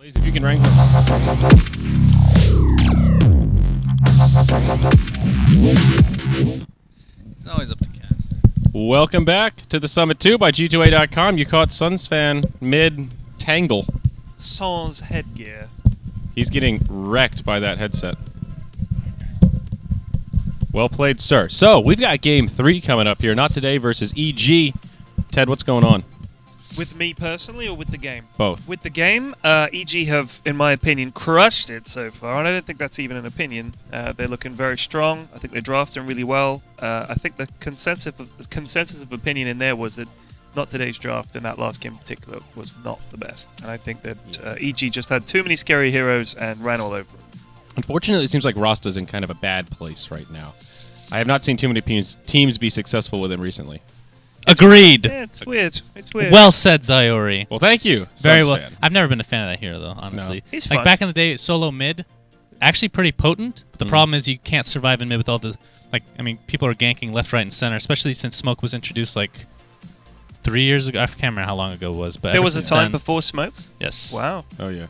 Please, if you can rank them. It's always up to cast. Welcome back to the Summit 2 by G2A.com. You caught Sunsfan mid-tangle. Sans headgear. He's getting wrecked by that headset. Well played, sir. So, we've got Game 3 coming up here. Not today versus EG. Ted, what's going on? With me personally or with the game? Both. With the game, EG have, in my opinion, crushed it so far, and I don't think that's even an opinion. They're looking very strong. I think they're drafting really well. I think the consensus of opinion in there was that not today's draft and that last game in particular was not the best. And I think that EG just had too many scary heroes and ran all over them. Unfortunately, it seems like Rasta's in kind of a bad place right now. I have not seen too many teams be successful with him recently. Agreed. Yeah, it's weird. It's weird. Well said, Zyori. Well, thank you. Very Suns well. fan. I've never been a fan of that hero, though, honestly. No. He's like fun. back in the day, solo mid, actually pretty potent. But the problem is you can't survive in mid with all the people are ganking left, right, and center, especially since smoke was introduced like 3 years ago. I can't remember how long ago it was, but There ever was a since time then- before smoke? Yes. Wow. Oh, yeah.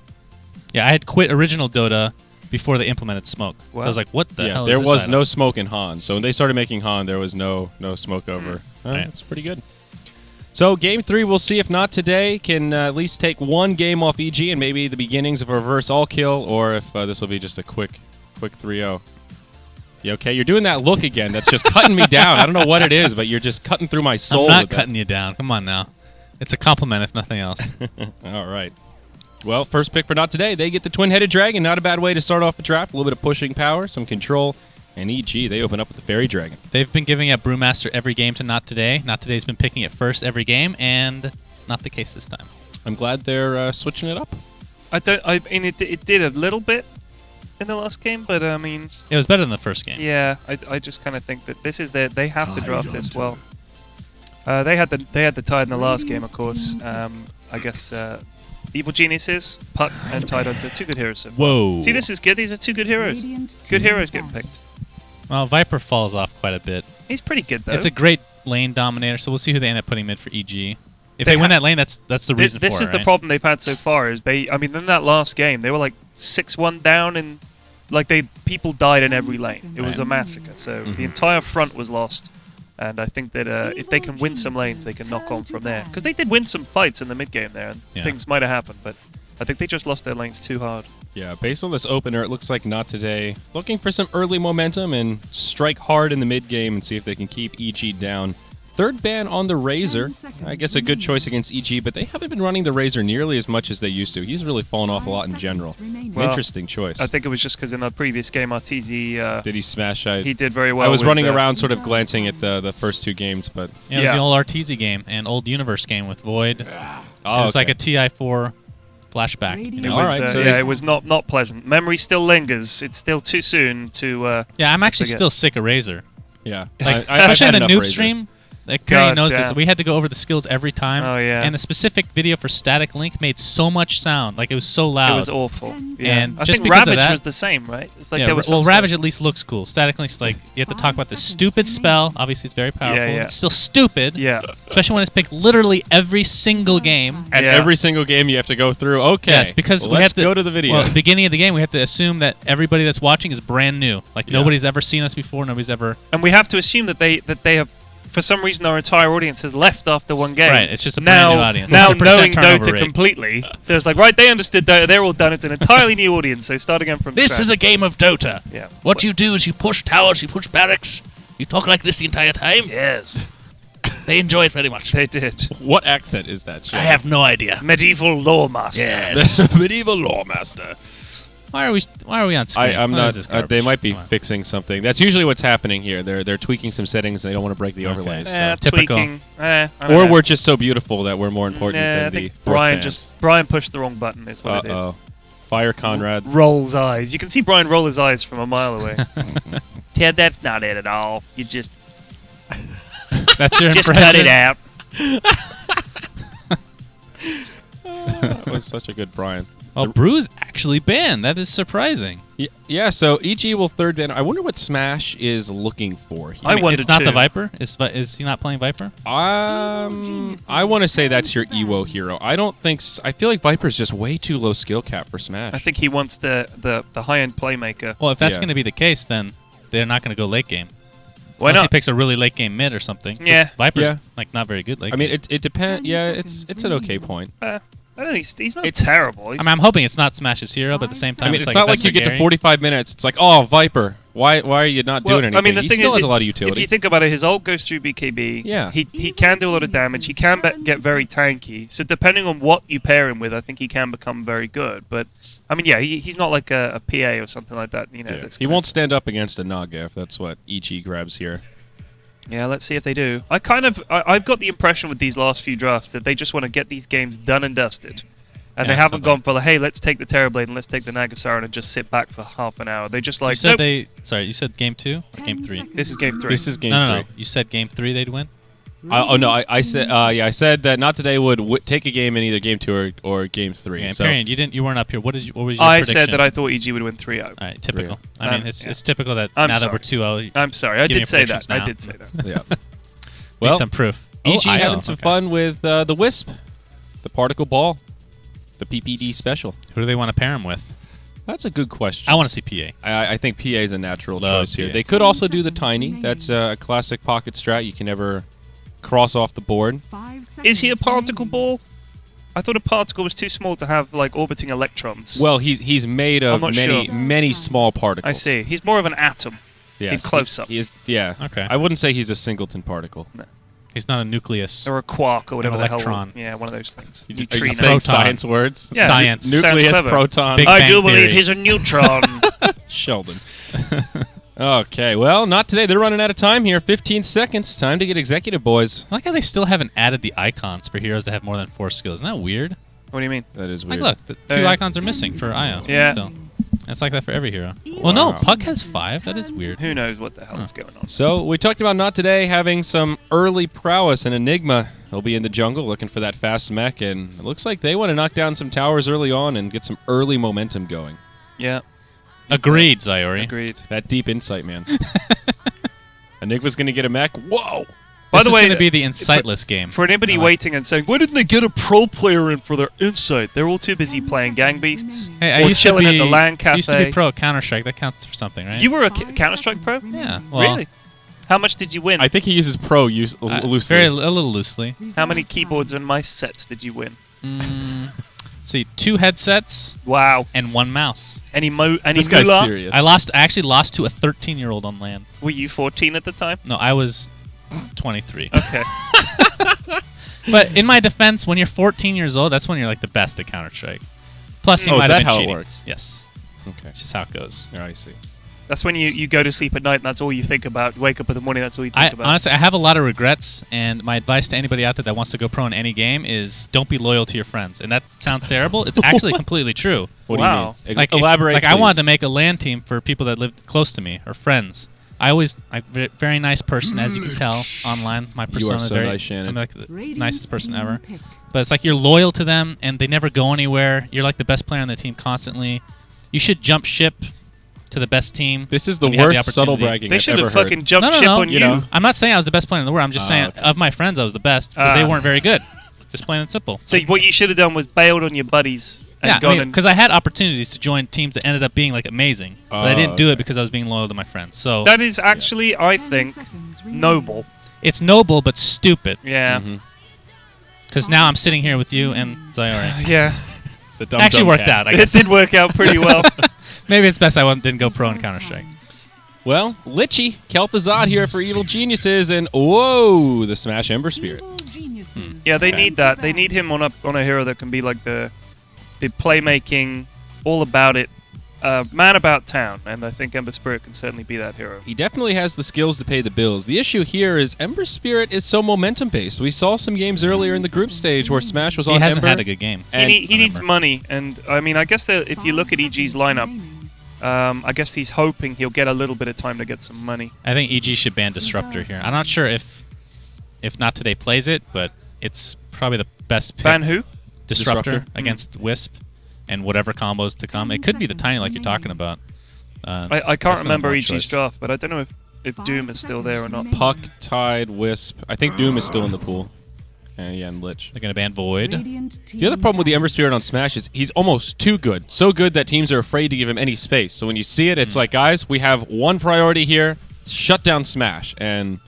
Yeah, I had quit original Dota before they implemented smoke. Wow. I was like, what the hell? There is this was item? no smoke in Han. So when they started making Han, there was no smoke over. Right. That's pretty good. So Game 3, we'll see if not today, can at least take one game off EG and maybe the beginnings of a reverse all-kill, or if this will be just a quick 3-0. You okay? You're doing that look again. That's just cutting me down. I don't know what it is, but you're just cutting through my soul. I'm not with cutting you down. Come on now. It's a compliment, if nothing else. that. All right. Well, first pick for not today. They get the Twin-Headed Dragon. Not a bad way to start off the draft. A little bit of pushing power, some control. And EG, they open up with the Fairy Dragon. They've been giving up Brewmaster every game to Not Today. Not Today's been picking it first every game, and not the case this time. I'm glad they're switching it up. It did a little bit in the last game, but I mean, It was better than the first game. yeah, I just kind of think that this is they have to draft this well. They had the Tide in the last game, of course. I guess Evil Geniuses, Puck, and Tide Hunter, two good heroes. So far. Whoa. See, this is good. These are two good heroes. Good heroes getting picked. Well, Viper falls off quite a bit. He's pretty good though. It's a great lane dominator, so we'll see who they end up putting mid for EG. If They they win that lane, that's the reason This for is it, the right? problem they've had so far. Is in that last game they were like 6-1 down, and like people died in every lane. It was a massacre. So the entire front was lost. And I think that if they can win some lanes, they can knock on from there. Because they did win some fights in the mid game there, and things might have happened. But I think they just lost their lanes too hard. Yeah, based on this opener, it looks like Not Today looking for some early momentum and strike hard in the mid game and see if they can keep EG down. Third ban on the Razor. I guess a good choice against EG, but they haven't been running the Razor nearly as much as they used to. He's really fallen off a lot in general. Well, Interesting choice. I think it was just because in the previous game, Arteezy, Did he smash? he did very well. I was with, running around sort of glancing at the first two games, but... Yeah, it was the old Arteezy game and old Universe game with Void. It was like a TI4 flashback. You know? All right, so it was not pleasant. Memory still lingers. It's still too soon to. Yeah, I'm actually forget. still sick of Razor. Yeah. Like, I've especially had in the enough noob Razor. stream. Like, Pyrion knows this. damn. We had to go over the skills every time. Oh, yeah. And the specific video for Static Link made so much sound. Like, it was so loud. It was awful. Yeah. And I just think because of Ravage that- was the same, right? It's like Yeah, there was well, some Ravage stuff. at least looks cool. Static Link's like, you have to talk about this stupid spell. Obviously, it's very powerful. Yeah. It's still stupid. Yeah. Especially when it's picked literally every single game. And Yeah. every single game you have to go through. Okay. Yes, because well, we let's have to go to the video. Well, at the beginning of the game, we have to assume that everybody that's watching is brand new. Like, Yeah. nobody's ever seen us before. Nobody's ever... And we have to assume that they have, for some reason, our entire audience has left after one game. Right, it's just a brand new audience. Now 100% knowing turnover Dota rate. completely, so it's like, right, they understood Dota, they're all done. It's an entirely new audience, so start again from This scratch. is a game of Dota. Yeah. What you do is you push towers, you push barracks, you talk like this the entire time. Yes, They enjoy it very much. they did. What accent is that? I have no idea. Medieval lore master. Yes. Medieval Law Master. Why are we on screen? I'm What not. is this garbage? They might be Come on. fixing something. That's usually what's happening here. They're tweaking some settings. And they don't want to break the overlays. so. Typical. Tweaking. I don't Or know. we're just so beautiful that we're more important Nah, I than the think fourth Brian pushed the wrong button. Is what band. it is. Uh-oh. Fire Conrad. Rolls eyes. You can see Brian roll his eyes from a mile away. Ted, that's not it at all. You just That's your just impression? cut it out. That was such a good Brian. Well, Brew's actually banned. That is surprising. Yeah, so EG will third ban. I wonder what Smash is looking for here. I wondered It's not too. the Viper? Is he not playing Viper? I want to say that's your Ewo hero. I don't think. I feel like Viper's just way too low skill cap for Smash. I think he wants the high-end playmaker. Well, if that's Yeah. going to be the case, then they're not going to go late game. Why Unless he not? picks a really late game mid or something. Yeah. Viper's Yeah. like not very good late I mean, game. it depends. Yeah, it's an okay point. I don't think he's not terrible. He's, I mean, I'm hoping it's not Smash's hero, but at the same time, I mean, it's like, not if like that's you their get to Gary- 45 minutes. It's like, oh, Viper. Why are you not doing anything? I mean, the he thing still is, has a lot of if utility. you think about it, his ult goes through BKB. Yeah. He can do a lot of damage. He can get very tanky. So depending on what you pair him with, I think he can become very good. But I mean, yeah, he's not like a PA or something like that. You know, Yeah. that's He gonna- won't stand up against a Naga if that's what EG grabs here. Yeah, let's see if they do. I've got the impression with these last few drafts that they just want to get these games done and dusted. And Yeah, they haven't something. gone for like, hey, let's take the Terrorblade and let's take the Nagasaran and just sit back for half an hour. They just You like, said nope, you said game 2 or game 3? this is game 3. This is game No, 3. no. You said game 3 they'd win? I said I said that Not Today would take a game in either game 2 or game 3. Okay, so Pyrion, you weren't up here. What was your I prediction? said that I thought EG would win 3-0. All right, typical. 3-0. I mean, it's yeah. typical that I'm now sorry. that we're 2-0, I'm sorry, I Give me did say that. predictions now. I did say that. yeah. need Well, some proof. EG Oh, having some okay. fun with the Wisp, the Particle Ball, the PPD special. Who do they want to pair him with? That's a good question. I want to see PA. I think PA is a natural Love choice here. PA. They could also do the Tiny. That's a classic pocket strat. You can never cross off the board. Is he a particle ball? I thought a particle was too small to have like orbiting electrons. Well, he's made of I'm not many sure. many small particles. I see. He's more of an atom. Yes. in close-up. He is, yeah. Okay. I wouldn't say he's a singleton particle. He's not a nucleus. Or a quark or whatever the hell. electron. Yeah, one of those things. You just, are Neutrino. you saying Proton. science words? Yeah, Science. Sounds Nucleus, clever. proton, Big I Bang do believe Theory. he's a neutron. Sheldon. Okay, well, not today. They're running out of time here. 15 seconds. Time to get executive, boys. I like how they still haven't added the icons for heroes that have more than 4 skills. Isn't that weird? What do you mean? That is Like, weird. look, the 2 Yeah. icons are missing for Io. Yeah. Still. It's like that for every hero. Well, no, Wow. Puck has 5. That is weird. Who knows what the hell is going on? So we talked about Not Today having some early prowess and Enigma. He'll be in the jungle looking for that fast mech, and it looks like they want to knock down some towers early on and get some early momentum going. Yeah, Agreed, Zyori. agreed. That deep insight, man. Enigma's going to get a mech. Whoa! By This the is way, going to be the insightless game. for anybody I like- waiting and saying, why didn't they get a pro player in for their insight? They're all too busy playing Gang Beasts Hey, I or used to chilling be, at the LAN I used to cafe. be pro Counter-Strike. That counts for something, right? You were a Counter-Strike pro? Yeah. Well, Really? How much did you win? I think he uses pro loosely. a little loosely. How many keyboards and mice sets did you win? Let's see, 2 headsets Wow. and 1 mouse. Any This guy's moolah? serious. I actually lost to a 13-year-old on LAN. Were you 14 at the time? No, I was 23. Okay. But in my defense, when you're 14 years old, that's when you're like the best at Counter-Strike. Plus, you Oh, is might that have been how it cheating. works? Yes, Okay. that's just how it goes. Yeah, I see. That's when you go to sleep at night and that's all you think about. Wake up in the morning, that's all you think I about. honestly, I have a lot of regrets, and my advice to anybody out there that wants to go pro in any game is don't be loyal to your friends. And that sounds terrible. It's actually completely true. What Wow. do you mean? Like Elaborate. Like I please. wanted to make a LAN team for people that lived close to me or friends. I always very nice person, as you can tell online. My persona are so very nice, Shannon. I'm like the nicest person ever. But it's like you're loyal to them, and they never go anywhere. You're like the best player on the team constantly. You should jump ship to the best team. This is the when you have the worst subtle opportunity. bragging They I've should ever have heard. fucking jumped No, ship on you you. know. I'm not saying I was the best player in the world. I'm just saying okay. of my friends, I was the best because they weren't very good. Just plain and simple. So what you should have done was bailed on your buddies and Yeah, gone and because I had opportunities to join teams that ended up being like amazing, but I didn't do it because I was being loyal to my friends. So that is actually, I think, noble. it's noble but stupid. Yeah. Mhm. Because now I'm sitting here with you and Zyori. Yeah. The dumb Actually dumb worked cast. out, I It guess. did work out pretty well. Maybe it's best I didn't go pro in Counter Strike. Well, Lichy, Kel'Thuzad here for Evil Geniuses, and whoa, the Smash Ember Spirit. Yeah, they need that. They need him on a hero that can be like the playmaking, all about it, man about town. And I think Ember Spirit can certainly be that hero. He definitely has the skills to pay the bills. The issue here is Ember Spirit is so momentum-based. We saw some games earlier in the group stage where Smash was He on hasn't Ember. had a good game. And He needs Ember. money, and I mean, I guess that if you look at EG's lineup, I guess he's hoping he'll get a little bit of time to get some money. I think EG should ban Disruptor here. I'm not sure if Not Today plays it, but it's probably the best pick. Ban who? Disruptor Disruptor. against Wisp. and whatever combos to come. It could be the Tiny like you're talking about. I can't That's remember not a EG's choice. draft, but I don't know if Doom is still there or not. Puck, Tide, Wisp. I think Doom is still in the pool. And Lich. They're going to ban Void. The other problem with the Ember Spirit on Smash is he's almost too good. So good that teams are afraid to give him any space. So when you see it, it's like, guys, we have one priority here. Shut down Smash. And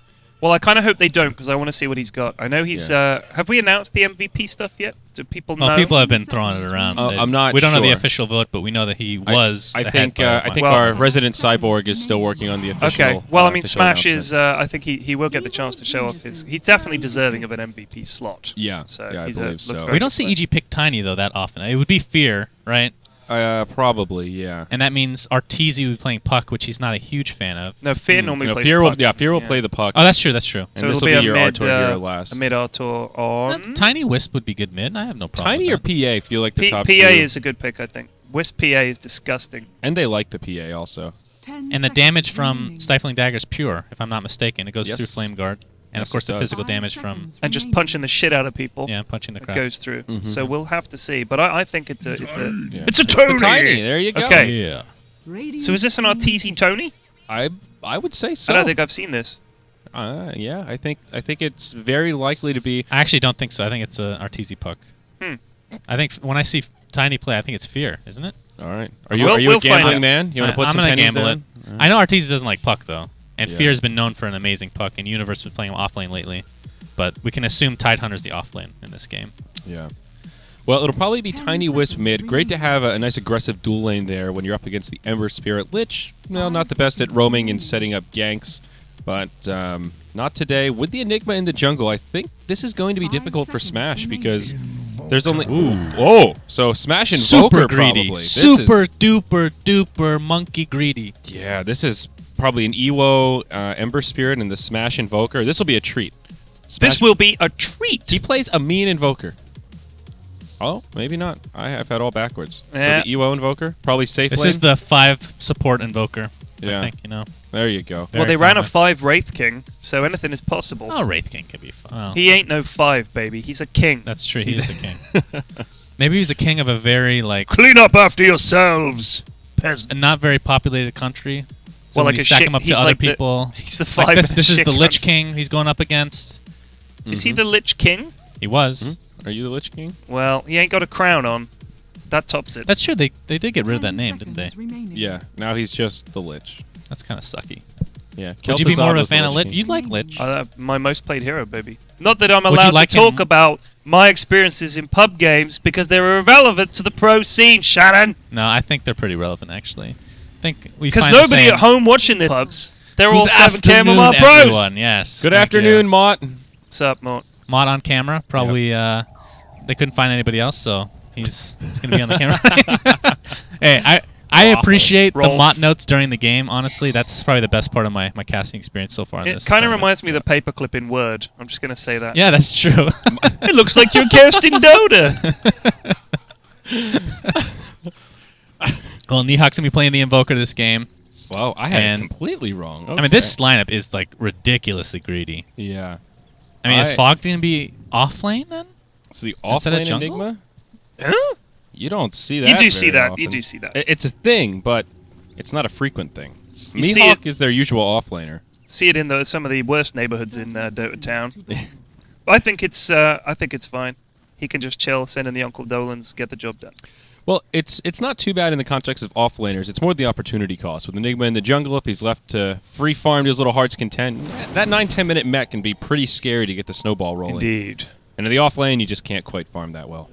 Well, I kind of hope they don't because I want to see what he's got. I know he's. Have we announced the MVP stuff yet? Do people know? Well, people have been throwing it around. I'm not We don't know the sure. official vote, but we know that he was. I ahead think by a bunch. Well- our resident Cyborg is still working on the official. Okay. Well, I mean, official Smash announcement. is. I think he will get the chance to show off his. He's definitely deserving of an MVP slot. Yeah. So yeah, I he's believe looks so. very We don't see good. EG pick Tiny though that often. It would be Fear, right? Probably, yeah. And that means Arteezy would be playing Puck, which he's not a huge fan of. No, Fear normally You know, plays. Fear will, Puck. Fear will play the puck. Oh, that's true. That's true. and So this it'll will be be your a mid, Artor hero last. a mid Artor on. Tiny Wisp would be good mid. I have no problem. Tiny or with that. PA feel like the P- top PA two. is a good pick, I think. Wisp PA is disgusting. And they like the PA also. And the damage from Stifling Dagger is pure, if I'm not mistaken. It goes Yes. through Flame Guard. And Yes, of course it the does. physical damage from And just punching the shit out of people. punching the It crowd. goes through. So we'll have to see. But I think it's a Yeah. it's a the Tony. Tiny. There you go. Okay. Yeah. So is this an Arteezy Tony? I would say so. I don't think I've seen this. Yeah, I think it's very likely to be. I actually don't think so. I think it's a Arteezy Puck. I think when I see Tiny play, I think it's Fear, isn't it? All right. We'll Are you a find gambling out. man? You want to put I'm some gonna pennies gamble down? it. I know Arteezy doesn't like Puck though, and Yeah. Fear has been known for an amazing Puck, and Universe has been playing him off lane lately. But we can assume Tidehunter's the off lane in this game. Yeah. Well, it'll probably be Tiny Wisp mid. Great to have a nice aggressive dual lane there when you're up against the Ember Spirit. Lich, well, not the best at roaming and setting up ganks, but not today. With the Enigma in the jungle, I think this is going to be difficult for Smash because there's only... Oh! So Smash Invoker Super greedy. probably. This Super is- duper duper monkey greedy. Yeah, this is probably an EWO Ember Spirit and the Smash Invoker. This will be a treat. This Smash- will be a treat. He plays a mean Invoker. Oh, maybe not. I've had all backwards. Yeah. So the EWO Invoker, probably safe This lane. is the 5 support invoker. Yeah. I think, you know. There you go. Well, Very they ran a common. 5 Wraith King, so anything is possible. Oh, Wraith King could be fun. Oh, He ain't no 5, baby. He's a king. that's true. He is a king. Maybe he's a king of a very Clean up after yourselves, peasants. a not very populated country. So Well, when like you a stack shit- him up to he's other like the- people. He's the Like 5. this is the Lich King he's going up against. Is he the Lich King? He was. Are you the Lich King? Well, he ain't got a crown on. That tops it. That's true. They did get rid of that name, didn't they? Yeah. Now he's just the Lich. That's kind of sucky. Yeah. Would you be more of a Kel'Thuzad was the fan of Lich? King. You like Lich. My most played hero, baby. Not that I'm Would you allowed like to talk him- about my experiences in pub games because they're irrelevant to the pro scene, Shannon. No, I think they're pretty relevant actually. I think we Because find the nobody same- at home watching the pubs, they're all Good 7 afternoon, chamomile pros. everyone. Yes. Good Thank afternoon, you. Mott. What's up, Mort? Mod on camera. Probably they couldn't find anybody else, so he's gonna be on the camera. Hey, I appreciate the Rolf. Mott notes during the game. Honestly, that's probably the best part of my casting experience so far. In It this kind of tournament. reminds me of the paperclip in Word. I'm just going to say that. Yeah, that's true. It looks like you're casting Dota. Well, Nihawk's gonna be playing the Invoker this game. Wow, I had And- it completely wrong. I mean, this lineup is like ridiculously greedy. Yeah. I mean, is I- Fog gonna be off lane then? It's the Instead of offlane jungle? Enigma. Huh? You don't see that. You do very see that. You often. do see that. It's a thing, but it's not a frequent thing. You see Mihawk it- is their usual offlaner. See it in some of the worst neighborhoods in Dota Town. I think it's fine. He can just chill, send in the Uncle Dolans, get the job done. Well, it's not too bad in the context of offlaners. It's more the opportunity cost. With Enigma in the jungle, if he's left to free farm to his little heart's content, that 9-10 minute mech can be pretty scary to get the snowball rolling. Indeed. And in the offlane, you just can't quite farm that well.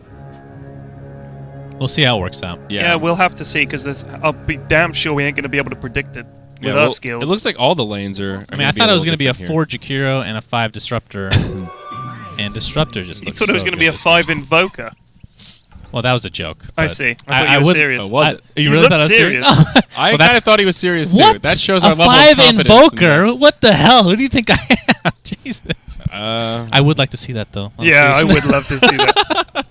We'll see how it works out. Yeah, we'll have to see because I'll be damn sure we ain't going to be able to predict it with our well, skills. It looks like all the lanes are. I mean, I thought it was going to be a 4 Jakiro and a 5 Disruptor. And Disruptor just you looks thought it was so going to be a good. 5 Invoker. Well, that was a joke. I but see. I thought you were would- serious. Oh, was it? You You really looked thought I was serious? serious. I Well, kind that's- of thought he was serious too. What? That shows a our level 5 of confidence. Invoker? What the hell? Who do you think I am? Jesus. I would like to see that though. Yeah, I Seriously. would love to see that.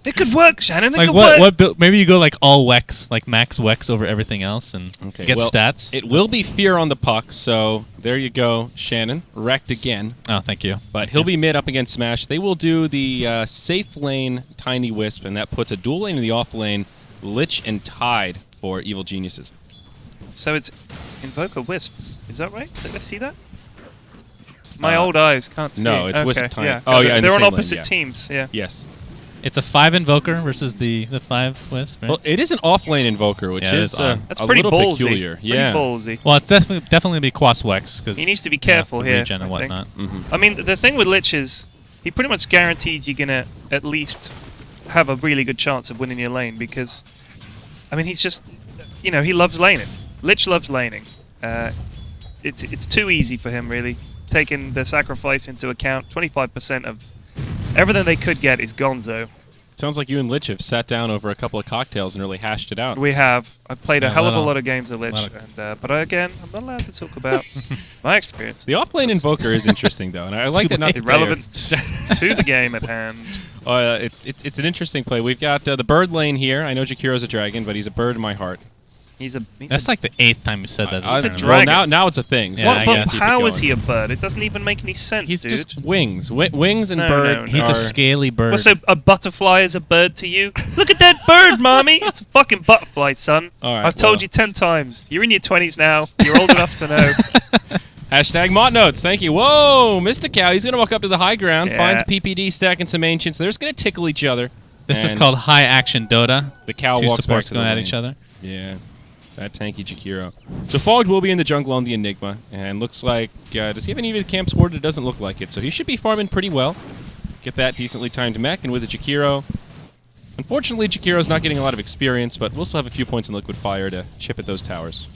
It could work, Shannon. It Like could what? work. What? Build, maybe you go like all Wex, like max Wex over everything else, and Okay, get well, stats. It will be Fear on the puck, so there you go, Shannon. Wrecked again. Oh, thank you. But he'll be mid up against Smash. They will do the safe lane Tiny Wisp, and that puts a dual lane in the off lane Lich and Tide for Evil Geniuses. So it's Invoker Wisp. Is that right? Did I see that? My old eyes can't see. No, it's okay. Wisp Time. Yeah. Oh, yeah, in the they're on same lane, opposite yeah. teams. Yeah. Yes. It's a 5 Invoker versus the 5 Wisp, right? Well, it is an off-lane Invoker, which Yeah, it is is odd. That's a pretty little ballsy. peculiar. Yeah. Pretty ballsy. Well, it's definitely gonna be Quas Wex because He needs to be careful here. regen and I think. whatnot. I mean, the thing with Lich is he pretty much guarantees you're gonna at least have a really good chance of winning your lane because, I mean, he's just, he loves laning. Lich loves laning. It's too easy for him, really. Taking the sacrifice into account, 25% of everything they could get is gonzo. Sounds like you and Lich have sat down over a couple of cocktails and really hashed it out. We have. I've played a Yeah, hell of a little- lot of games of Lich, but again, I'm not allowed to talk about my experience. The off-lane Invoker is interesting, though, and I like that not to Irrelevant to the game at hand. It's an interesting play. We've got the bird lane here. I know Jakiro's a dragon, but he's a bird in my heart. That's like the 8th time you said that. He's a this dragon. Well, now it's a thing. So Yeah, What, I but guess. keep it how is going. he a bird? It doesn't even make any sense, He's dude. just wings. Wings and No, bird. no, no. He's are- a scaly bird. Well, so a butterfly is a bird to you? Look at that bird, mommy! It's a fucking butterfly, son. All right, I've told well. you 10 times. You're in your 20s now. You're old enough to know. Hashtag Mott Notes. Thank you. Whoa, Mr. Cow. He's going to walk up to the high ground, Yeah. finds PPD stacking some ancients. They're just going to tickle each other. This is and called high action Dota. The cow Two walks back supports to the going at lane. each other. Yeah. That tanky Jakiro. So Fogged will be in the jungle on the Enigma, and looks like, does he have any of his camps ordered? It doesn't look like it. So he should be farming pretty well. Get that decently timed mech, and with the Jakiro, unfortunately Jakiro's not getting a lot of experience, but we'll still have a few points in Liquid Fire to chip at those towers.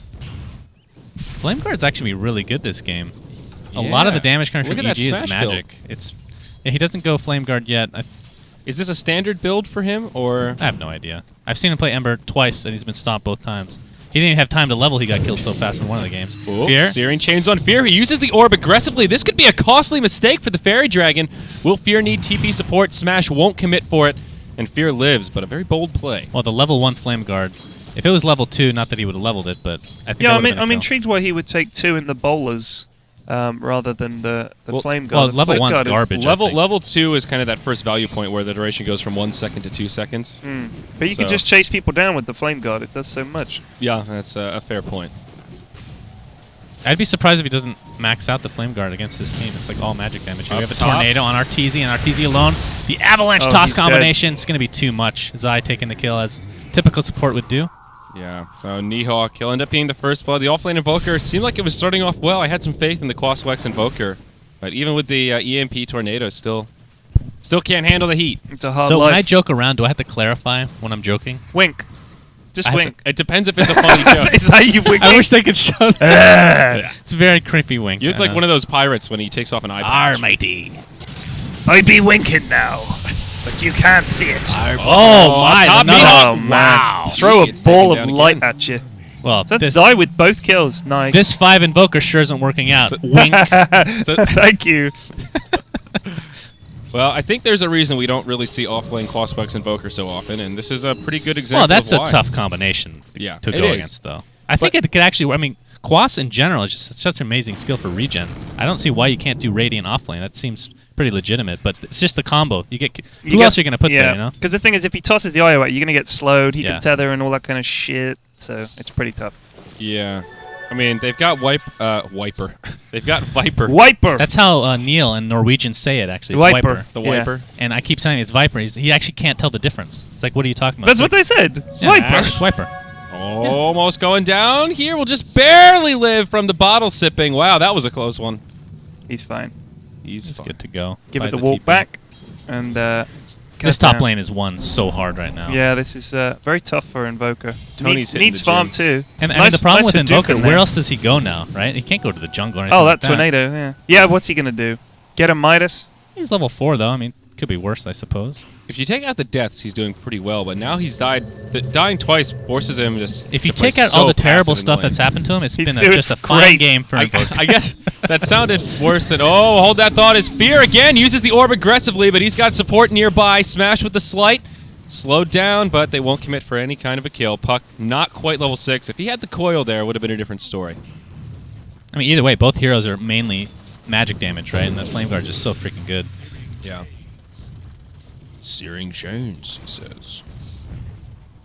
Flame Guard's actually really good this game. A lot of the Yeah. damage coming Look from at that EG is smash build. magic. He doesn't go Flame Guard yet. Is this a standard build for him, or... I have no idea. I've seen him play Ember twice, and he's been stomped both times. He didn't even have time to level. He got killed so fast in one of the games. Oh, Fear? Searing Chains on Fear. He uses the orb aggressively. This could be a costly mistake for the Fairy Dragon. Will Fear need TP support? Smash won't commit for it, and Fear lives, but a very bold play. Well, the level 1 Flame Guard. If it was level 2, not that he would have leveled it, but I think Yeah, that would've been a I'm kill. intrigued why he would take 2 in the bowlers rather than the Well- flame well, guard. The level flame 1's guard is- garbage. I think. Level 2 is kind of that first value point where the duration goes from 1 second to 2 seconds. But you can So- just chase people down with the flame guard. It does so much. Yeah, that's a fair point. I'd be surprised if he doesn't max out the Flame Guard against this team. It's like all magic damage. We Up have a top. Tornado on Arteezy, and Arteezy alone. The Avalanche Oh, Toss he's dead. combination is going to be too much. Zai taking the kill as typical support would do. Yeah, so Nihawk, he'll end up being the first blood. The offlane Invoker seemed like it was starting off well. I had some faith in the Quaswex Invoker, but even with the EMP Tornado, still can't handle the heat. It's a hard So life. when I joke around, do I have to clarify when I'm joking? Wink. Just I have wink. It depends if it's a funny joke. Is that you winking? I wish they could show that. It's a very creepy wink. You look like one of those pirates when he takes off an eye patch. matey. I'd be winking now, but you can't see it. Oh, my. top another- Nihawk. Oh, man. Wow. Throw a It's ball taken of down light again. at you. Well, That's this, Zai with both kills. Nice. this 5 Invoker sure isn't working out. Wink. Thank you. Well, I think there's a reason we don't really see offlane Quaswex Invoker so often, and this is a pretty good example Well, that's of a why. tough combination Yeah, to it go is. against, though. I think it could actually. I mean, Quas in general is just such an amazing skill for regen. I don't see why you can't do Radiant offlane. That seems pretty legitimate, but it's just the combo. Who else are you going to put there, you know? Because the thing is, if he tosses the IO out, you're going to get slowed. He Yeah. can tether and all that kind of shit. So it's pretty tough. Yeah. I mean, they've got Wiper. They've got Viper. Wiper. That's how Neil and Norwegians say it, actually. It's Wiper. Viper. The Yeah. Wiper. And I keep saying it's Viper. He actually can't tell the difference. It's like, what are you talking about? That's It's what they said. like, Wiper. It's Viper. Almost going down here. We'll just barely live from the bottle sipping. Wow, that was a close one. He's fine. He's It's fine. good to go. Give it Buys the a walk TP. back. And This cut top down. lane is won so hard right now. Yeah, this is very tough for Invoker. Tony's hitting Needs the farm gym. too. And I mean, the problem nice with for Invoker, Duke in where there. else does he go now, right? He can't go to the jungle or anything Oh, like that that. tornado. Yeah. Yeah. What's he gonna do? Get a Midas? He's level 4, though. I mean, could be worse, I suppose. If you take out the deaths, he's doing pretty well. But now he's died. Dying twice forces him just. If you to play take out so all the terrible passive in stuff lane. that's happened to him, it's He's been doing just a fine great. game for Invoker. I guess that sounded worse than. Oh, hold that thought. Is Fear again uses the orb aggressively, but he's got support nearby. Smash with the slight. Slowed down, but they won't commit for any kind of a kill. Puck not quite level 6. If he had the coil there, it would have been a different story. I mean, either way, both heroes are mainly magic damage, right? And the Flame Guard is just so freaking good. Yeah. Searing Chains, he says.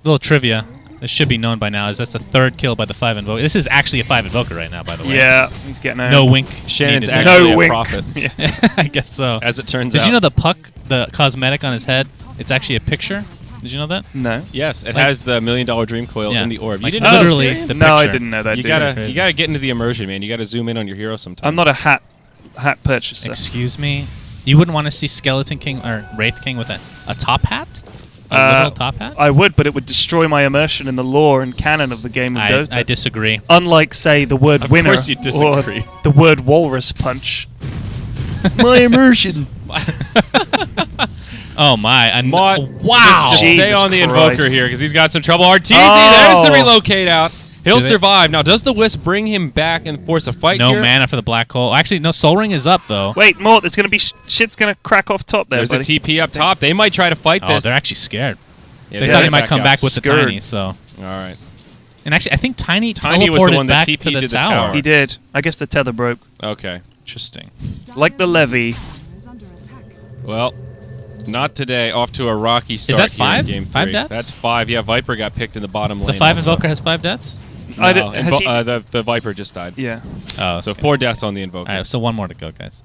Little trivia. This should be known by now. Is that's the 3rd kill by the 5 Invoker. This is actually a 5 Invoker right now, by the way. Yeah, he's getting out. No wink. Shannon's needed. actually No a wink. prophet, I guess so. as it turns Did out. you know the puck, the cosmetic on his head, it's actually a picture? Did you know that? No. Yes, it Like- has the $1 million dream coil Yeah. in the orb. You Like, didn't know literally this, the Pyrion? No, I picture. didn't know that. You dude. gotta crazy. you gotta get into the immersion, man. You gotta zoom in on your hero sometime. I'm not a hat purchaser. Excuse me? You wouldn't want to see Skeleton King or Wraith King with a top hat? A literal top hat? I would, but it would destroy my immersion in the lore and canon of the game of Dota. I disagree. Unlike, say, the word Of winner course you disagree. or the word walrus punch. My immersion. Oh my! Wow! Just stay Jesus on the Christ. invoker here because he's got some trouble. Arteezy, Oh. there's the relocate out. He'll Do they- survive. Now, does the Wisp bring him back and force a fight No here? mana for the black hole. Actually, no. Soul Ring is up though. Wait, Mort, there's going to be shit's going to crack off top there, There's buddy. a TP up top. They might try to fight Oh, this. they're actually scared. Yeah, They they're thought he back might come out. back with the Scared. Tiny. So, All right. and actually, I think Tiny Tiny teleported was the one that back TP'd to the to the tower. tower. He did. I guess the tether broke. Okay. Interesting. Like the levee. Well, not today. Off to a rocky start. that here in 5? Game 5 3. deaths? That's 5. Yeah, Viper got picked in the bottom lane. The 5 also. Invoker has 5 deaths. No, I don't- has he- the Viper just died. Yeah. Oh, So 4 deaths on the Invoker. all right. So one more to go, guys.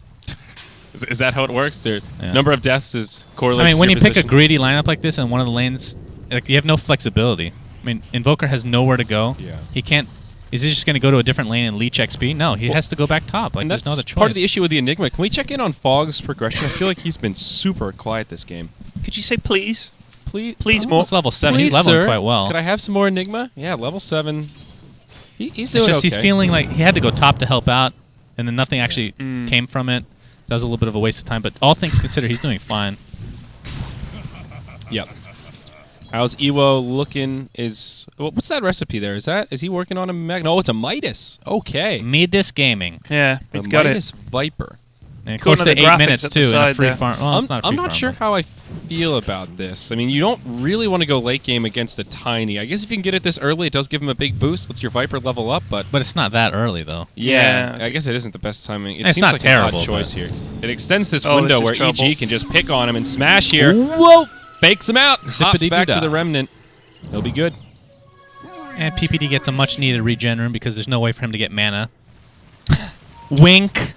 Is that how it works? The Yeah. number of deaths is correlates I mean, to when your you pick a position? greedy lineup like this and one of the lanes, like you have no flexibility. I mean, Invoker has nowhere to go. Yeah. He can't. Is he just going to go to a different lane and leech XP? No, he has to go back top. Like And there's that's no other choice. part of the issue with the Enigma. Can we check in on Fogg's progression? I feel like he's been super quiet this game. Could you say please? Please, Mort. He's level 7. Please, He's leveling sir. quite well. Could I have some more Enigma? Yeah, level 7. He's It's doing just okay. he's feeling like he had to go top to help out, and then nothing actually Mm. came from it. That was a little bit of a waste of time. But all things considered, he's doing fine. Yep. How's Ewo looking? What's that recipe there? Is he working on a mag? No, it's a Midas. Okay. Midas Gaming. Yeah, The he's got Midas it. Viper. And Cool, close to another 8 graphics minutes, at too, the in a side free there. farm. Well, it's not a free I'm not farm, sure but- how I feel about this. I mean, you don't really want to go late game against a Tiny. I guess if you can get it this early, it does give him a big boost. Lets your Viper level up, but But it's not that early, though. yeah, Yeah. I guess it isn't the best timing. It It's seems not like terrible, an odd choice here. It extends this Oh, window this is where trouble. EG can just pick on him and smash here. Whoa! Fakes him out. Hops back to Zippity-doo-dah. the Remnant. He'll be good. And PPD gets a much needed regen room because there's no way for him to get mana. Wink.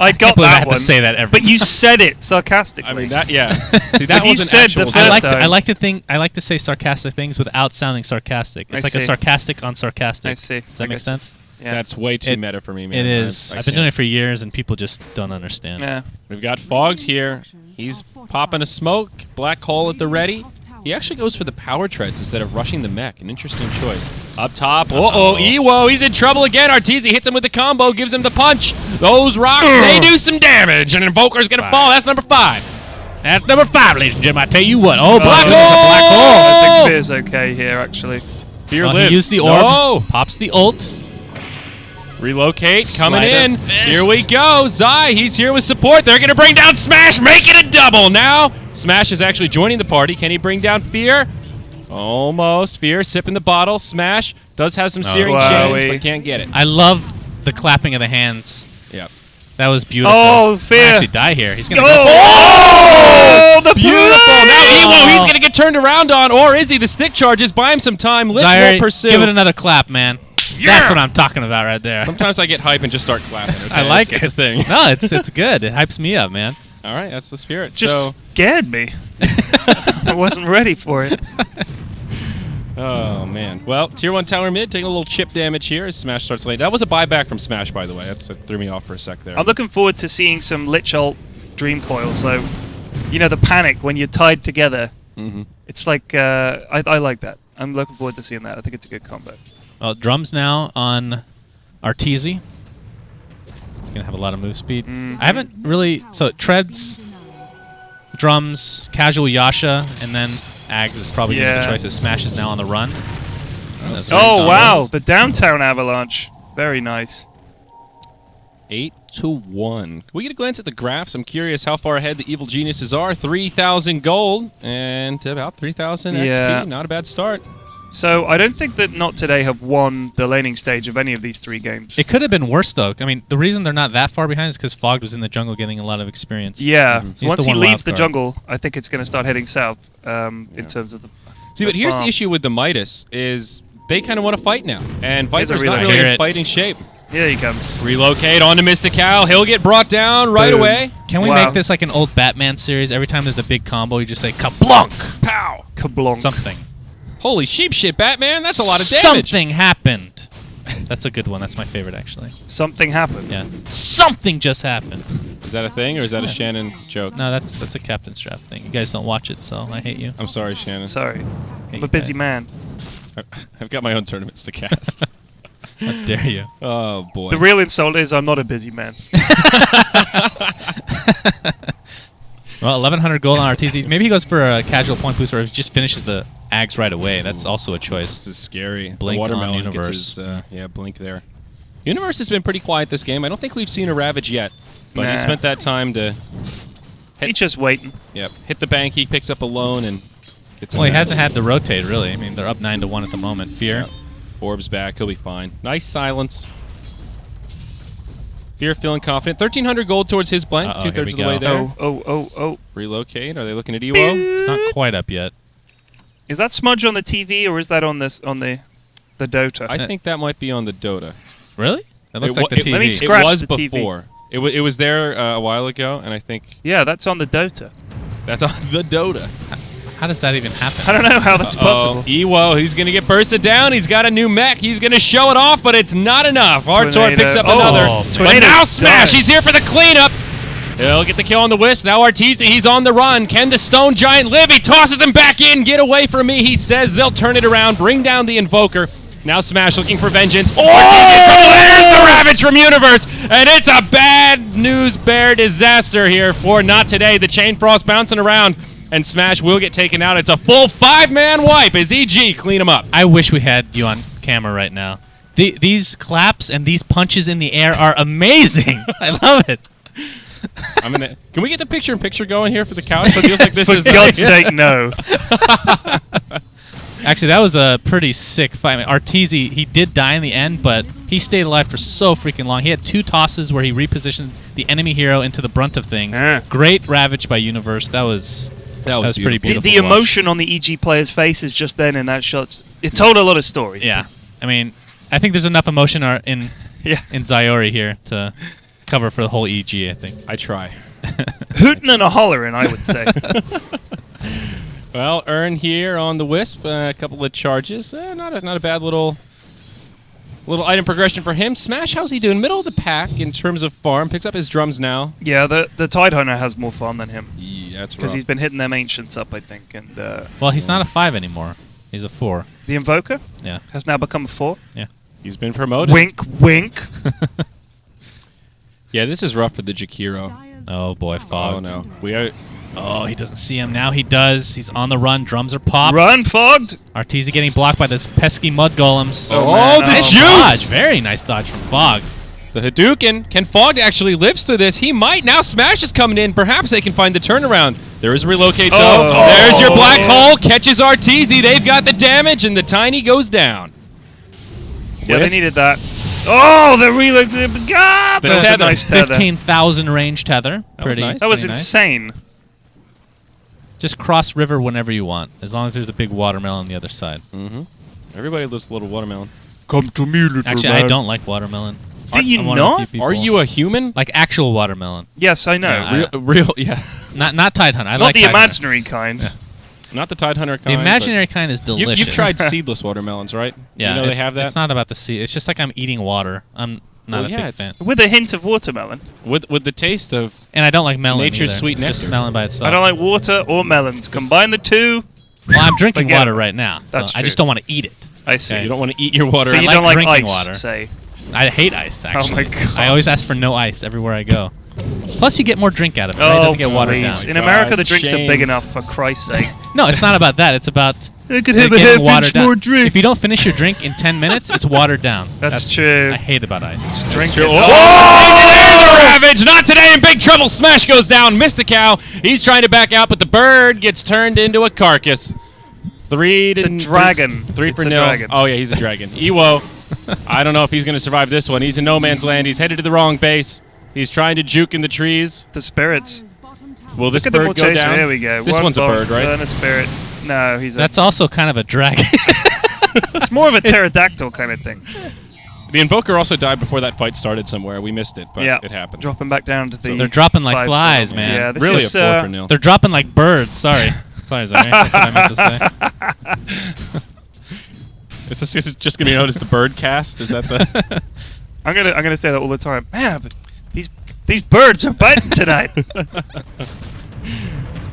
I got believe I that have to one. say that every But you said it sarcastically. I mean, that, yeah. See, that He was an said actual the joke. first time. I like to say sarcastic things without sounding sarcastic. It's I like a see. sarcastic on sarcastic. I see. Does that I make guess. sense? Yeah. That's way too It- meta for me, man. It is. I I've been can't. doing it for years, and people just don't understand. Yeah. We've got Fogged here. He's popping a smoke. Black hole at the ready. He actually goes for the power treads instead of rushing the mech. An interesting choice. Up top. Uh-oh, Ewo. He's in trouble again. Arteezy hits him with the combo, gives him the punch. Those rocks, they do some damage. And Invoker's going to fall. That's number 5. That's number 5, ladies and gentlemen. I tell you what. Oh, Black Black hole! I think Fear's okay here, actually. Fear Well, lives. he used the orb. No. Pops the ult. Relocate, coming Sleight of in. fist. Here we go. Zai, he's here with support. They're going to bring down Smash, make it a double. Now, Smash is actually joining the party. Can he bring down Fear? Almost. Fear sipping the bottle. Smash does have some searing Wowie. chains, but can't get it. I love the clapping of the hands. Yep. That was beautiful. Oh, Might Fear. actually die here. He's gonna Oh, the Beautiful. Now play! Ewo, he's going to get turned around on, or is he? The stick charges. Buy him some time. Lich Zyori, will pursue. give it another clap, man. That's what I'm talking about right there. Sometimes I get hype and just start clapping. Okay? I like It's it. a thing. No, it's good. It hypes me up, man. All right, that's the spirit. Just So, scared me. I wasn't ready for it. oh man. Well, tier 1 tower mid taking a little chip damage here as Smash starts late. That was a buyback from Smash, by the way. That threw me off for a sec there. I'm looking forward to seeing some Lich ult Dream Coil. So, you know, the panic when you're tied together. Mhm. It's like, I like that. I'm looking forward to seeing that. I think it's a good combo. Well, drums now on Arteezy. He's gonna have a lot of move speed. I haven't really. So treads, drums, casual Yasha, and then Ags is probably gonna be Yeah. the choice. As Smash is now on the run. That's nice Oh, wow. combos. The downtown avalanche. Very nice. 8-1. Can we get a glance at the graphs? I'm curious how far ahead the evil geniuses are. 3,000 gold and about 3,000 Yeah. XP. Not a bad start. So, I don't think that Not Today have won the laning stage of any of these 3 games. It could have been worse though. I mean, the reason they're not that far behind is because Fogged was in the jungle getting a lot of experience. Yeah. He's So once the he one leaves wild the card. jungle, I think it's going to start heading south in terms of the... See, but here's the farm. issue with the Midas is they kind of want to fight now, and Here's a Viper's not relocate. really Hear in it. fighting shape. Here he comes. Relocate onto Mystical. He'll get brought down right Boom. away. Can we Wow. make this like an old Batman series? Every time there's a big combo, you just say kablunk, Pow! Kablonk. something. Holy sheep shit, Batman! That's a lot of damage. Something happened. That's a good one. That's my favorite, actually. Something happened. Yeah. Something just happened. Is that a thing, or is that a Shannon joke? No, that's a Captain Strap thing. You guys don't watch it, so I hate you. I'm sorry, Shannon. Sorry. Hate I'm you a busy guys. man. I've got my own tournaments to cast. How dare you? Oh boy. The real insult is I'm not a busy man. Well, 1,100 gold on RTZ. Maybe he goes for a casual point boost, or if he just finishes the Ags right away. That's also a choice. This is scary. Blink the on watermelon Universe. gets his, blink there. Universe has been pretty quiet this game. I don't think we've seen a Ravage yet, but Nah. he spent that time to He's just waiting. hit the bank. He picks up a loan and gets. Well, he a- hasn't had to rotate, really. I mean, they're up 9-1 at the moment. Fear. Orb's back. He'll be fine. Nice silence. Fear feeling confident. 1,300 gold towards his blank. Uh-oh, here 2/3 of we the way go. there. Oh. Relocate. Are they looking at EWO? It's not quite up yet. Is that smudge on the TV or is that on this on the Dota? I think that might be on the Dota. Really? That looks It like wa- the it- TV. Let me It scratch was the TV. before. It was there a while ago, and I think Yeah, that's on the Dota. that's on the Dota. How does that even happen? I don't know how that's possible. EWO, he's going to get bursted down. He's got a new mech. He's going to show it off, but it's not enough. Artor Tornado. picks up Oh, another. But Tornado now Smash. died. He's here for the cleanup. He'll get the kill on the Wisp. Now Arteezy, he's on the run. Can the Stone Giant live? He tosses him back in. Get away from me, he says. They'll turn it around, bring down the Invoker. Now Smash looking for vengeance. Oh! Arteezy in trouble. There's the Ravage from Universe. And it's a bad news bear disaster here for Not Today. The Chain Frost bouncing around. And Smash will get taken out. It's a full 5-man wipe as EG clean him up. I wish we had you on camera right now. These claps and these punches in the air are amazing. I love it. Can we get the picture-in-picture going here for the couch? It feels like this For is God's sake, no. Actually, that was a pretty sick fight. I mean, Arteezy, he did die in the end, but he stayed alive for so freaking long. He had 2 tosses where he repositioned the enemy hero into the brunt of things. Great Ravage by Universe. That was pretty beautiful. The to watch. emotion on the EG player's faces just then in that shot, it told a lot of stories. Yeah. I mean, I think there's enough emotion in Yeah. Zyori here to cover for the whole EG, I think. I try. Hootin' and a hollering, I would say. Well, Earn here on the Wisp. A couple of charges. Not a bad little item progression for him. Smash, how's he doing? Middle of the pack in terms of farm. Picks up his drums now. Yeah, the Tide Hunter has more farm than him. Yeah, that's Because rough. he's been hitting them Ancients up, I think. And Well, he's not a 5 anymore. He's a 4. the Invoker Yeah. has now become a 4. He's been promoted. Wink, wink. Yeah, this is rough for the Jakiro. Oh, boy, Fog. Oh, no. We are... Oh, he doesn't see him. Now he does. He's on the run. Drums are popped. Run, Fogged! Arteezy getting blocked by this pesky mud golems. Oh, man. the Nice juice! dodge. Very nice dodge from Fog. The Hadouken. Can Fog actually lives through this? He might. Now Smash is coming in. Perhaps they can find the turnaround. There is a relocate, though. Oh. There's your black hole. Catches Arteezy. They've got the damage, and the Tiny goes down. Yeah, Wisp. they needed that. Oh, the relocate. God, The that was a tether. nice tether. 15,000 range tether. That was Pretty. nice. That was pretty nice. insane. Just cross river whenever you want, as long as there's a big watermelon on the other side. Everybody loves a little watermelon. Come to me, little Actually, I don't like watermelon. Do you I'm one of the not? few people- Are you a human? like actual watermelon? Yes, I know. Yeah, Real, yeah. Not Tide Hunter. I Not like the Tide Hunter. imaginary kind. Not the Tide Hunter The kind. imaginary kind is but delicious. You've tried seedless watermelons, right? Yeah, You know they it's- have that? It's not about the seed. It's just like I'm eating water. I'm not Well, a yeah, big fan. it's- With a hint of watermelon. With the taste of... And I don't like melon. Nature's either. sweet Just nectar. melon by itself. I don't like water or melons. Combine the two. Well, I'm drinking Forget water it. right now. So That's I just true. don't want to eat it. I see. You don't want to eat your water. So I you like don't like drinking ice, water. say. I hate ice, actually. Oh my God. I always ask for no ice everywhere I go. Plus, you get more drink out of it. Right? It Oh, doesn't get watered please. down. In God, America, the drinks shame. are big enough, for Christ's sake. No, it's not about that. It's about I could it getting watered down. If you don't finish your drink in 10 minutes, it's watered down. That's true. I hate about ice. Drink True. it. Oh, there's a Ravage! Not today, in big trouble. Smash goes down. Mystical. He's trying to back out, but the bird gets turned into a carcass. It's a dragon. Three It's for a nil. dragon. Oh yeah, he's a dragon. Ewo. I don't know if he's going to survive this one. He's in no man's land. He's headed to the wrong base. He's trying to juke in the trees. The spirits. Will this Look at the bird more go chaser. down? Here we go. This One one's a bomb, bird, right? Burn a spirit. No, he's That's also kind of a dragon. it's more of a pterodactyl kind of thing. The Invoker also died before that fight started somewhere. We missed it, but Yeah. it happened. Dropping back down to the. They're dropping like 5 flies, stars. man. Yeah, this Really is, a 4 for nil. They're dropping like birds. Sorry. Sorry, Zyori. That's what I meant to say. Is this just going to be known as the bird cast? Is that the... I'm gonna say that all the time. Man, but these birds are biting tonight.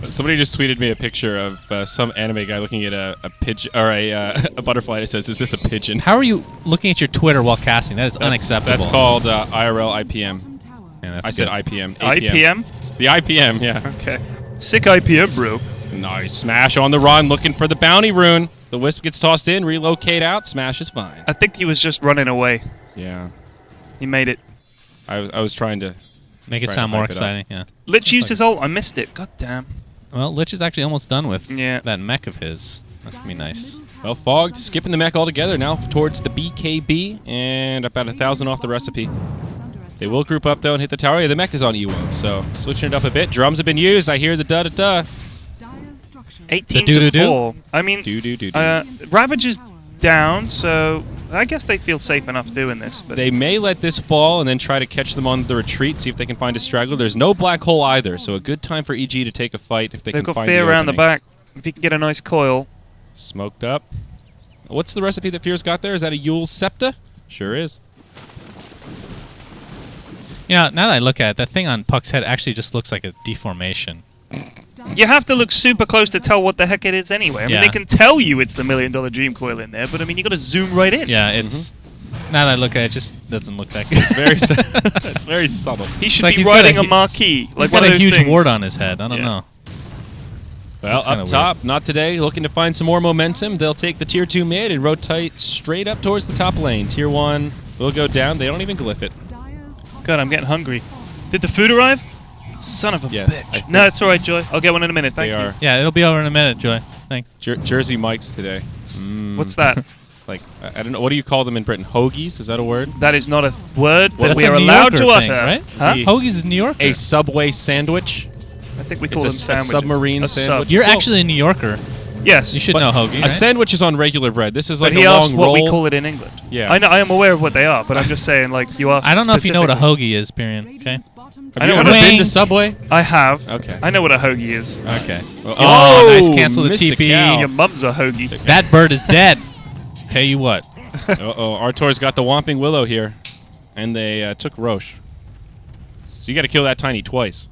Somebody just tweeted me a picture of some anime guy looking at a pigeon or a butterfly. And it says, "Is this a pigeon?" How are you looking at your Twitter while casting? That is unacceptable. That's called IRL IPM. Yeah, that's I said good. IPM. IPM. The IPM, yeah. Okay. Sick IPM, bro. Nice smash on the run, looking for the bounty rune. The wisp gets tossed in, relocate out. Smash is fine. I think he was just running away. Yeah, He made it. I was trying to. Make it Trying to sound more hype it up. exciting. Yeah. Lich used his ult. I missed it. God damn. Well, Lich is actually almost done with Yeah. that mech of his. That's gonna be nice. Well, Fogged skipping the mech altogether now towards the BKB and about 1,000 off the recipe. They will group up though and hit the tower. Yeah, the mech is on Ewo, so switching it up a bit. Drums have been used. I hear the da-da-da. 18 doo-doo-doo? to 4. I mean, Do. Ravage is down, so I guess they feel safe enough doing this. But They may let this fall and then try to catch them on the retreat, see if they can find a straggler. There's no black hole either, so a good time for EG to take a fight if they they've can got find Fear the around the opening. back. If you can get a nice coil. Smoked up. What's the recipe that Fear's got there? Is that a Yule's Septa? Sure is. You know, now that I look at it, that thing on Puck's head actually just looks like a deformation. You have to look super close to tell what the heck it is anyway. I mean, Yeah. they can tell you it's the $1 million dream coil in there, but I mean, you got to zoom right in. Yeah, it's. Now that I look at it, it just doesn't look that good. It's very, it's very subtle. He should like be he's got riding a a hu- marquee, like He's one got of a those huge things. wart on his head. I don't Yeah. know. Well, That's kinda up top, not today. Looking to find some more momentum. They'll take the tier 2 mid and rotate straight up towards the top lane. Tier 1 will go down. They don't even glyph it. God, I'm getting hungry. Did the food arrive? Son of a Yes, I bitch. think- No, it's all right, Joy. I'll get one in a minute. Thank They you. are Yeah, it'll be over in a minute, Joy. Thanks. Jersey Mikes today. What's that? Like, I don't know. What do you call them in Britain? Hoagies? Is that a word? That is not a word that That's we a are New allowed Yorker to thing, utter. right? Huh? The- Hoagies is New Yorker. A Subway sandwich? I think we call It's them a sandwiches. submarine A sandwich. Sub. You're Well- actually a New Yorker. Yes. You should But know hoagie, A right? sandwich is on regular bread. This is like But he a asked long what roll. we call it in England. Yeah. I know. I am aware of what they are, but I'm just saying, like, you asked I don't know if you know what a specifically. hoagie is, Pyrion. Okay. Have you I ever know what a been to wing- Subway? I have. Okay. I know what a hoagie is. Okay. Oh, nice cancel the missed a TP. cow. Your mum's a hoagie. That bird is dead. Tell you what. Uh-oh. Artor's got the Whomping Willow here. And they took Roche. So you got to kill that tiny twice.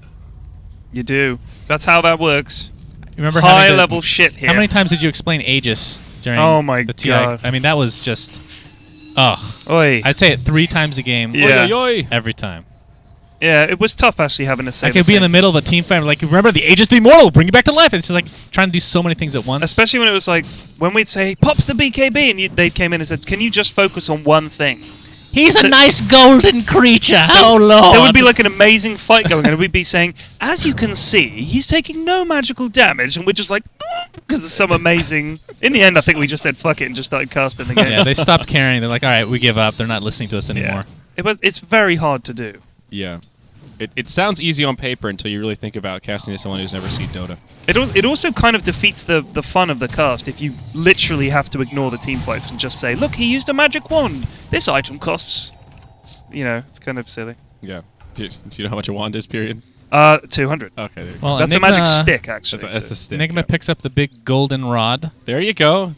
You do. That's how that works. Remember High having to- level shit here. How many times did you explain Aegis during Oh my the TI? God. I mean, that was just. Ugh. Oi. I'd say it 3 times a game. Yeah. Oi, oi, oi. Every time. Yeah, it was tough actually having to say I the could be in the same. middle of a team fight, like, remember the Aegis the Immortal, bring it back to life. It's like trying to do so many things at once. Especially when it was like, when we'd say, pops the BKB, and they came in and said, can you just focus on one thing? He's So- a nice golden creature. Oh, Lord. There would be like an amazing fight going on, and we'd be saying, as you can see, he's taking no magical damage, and we're just like, because it's some amazing... In the end, I think we just said fuck it and just started casting the game. Yeah, they stopped caring. They're like, all right, we give up. They're not listening to us anymore. It's very hard to do. Yeah. It sounds easy on paper until you really think about casting to someone who's never seen Dota. It also kind of defeats the fun of the cast if you literally have to ignore the team fights and just say, look, he used a magic wand. This item costs... You know, it's kind of silly. Yeah. Do you know how much a wand is, period? 200. Okay, there you go. Well, That's Enigma, a magic stick, actually. That's so- a stick. Enigma yeah. picks up the big golden rod. There you go.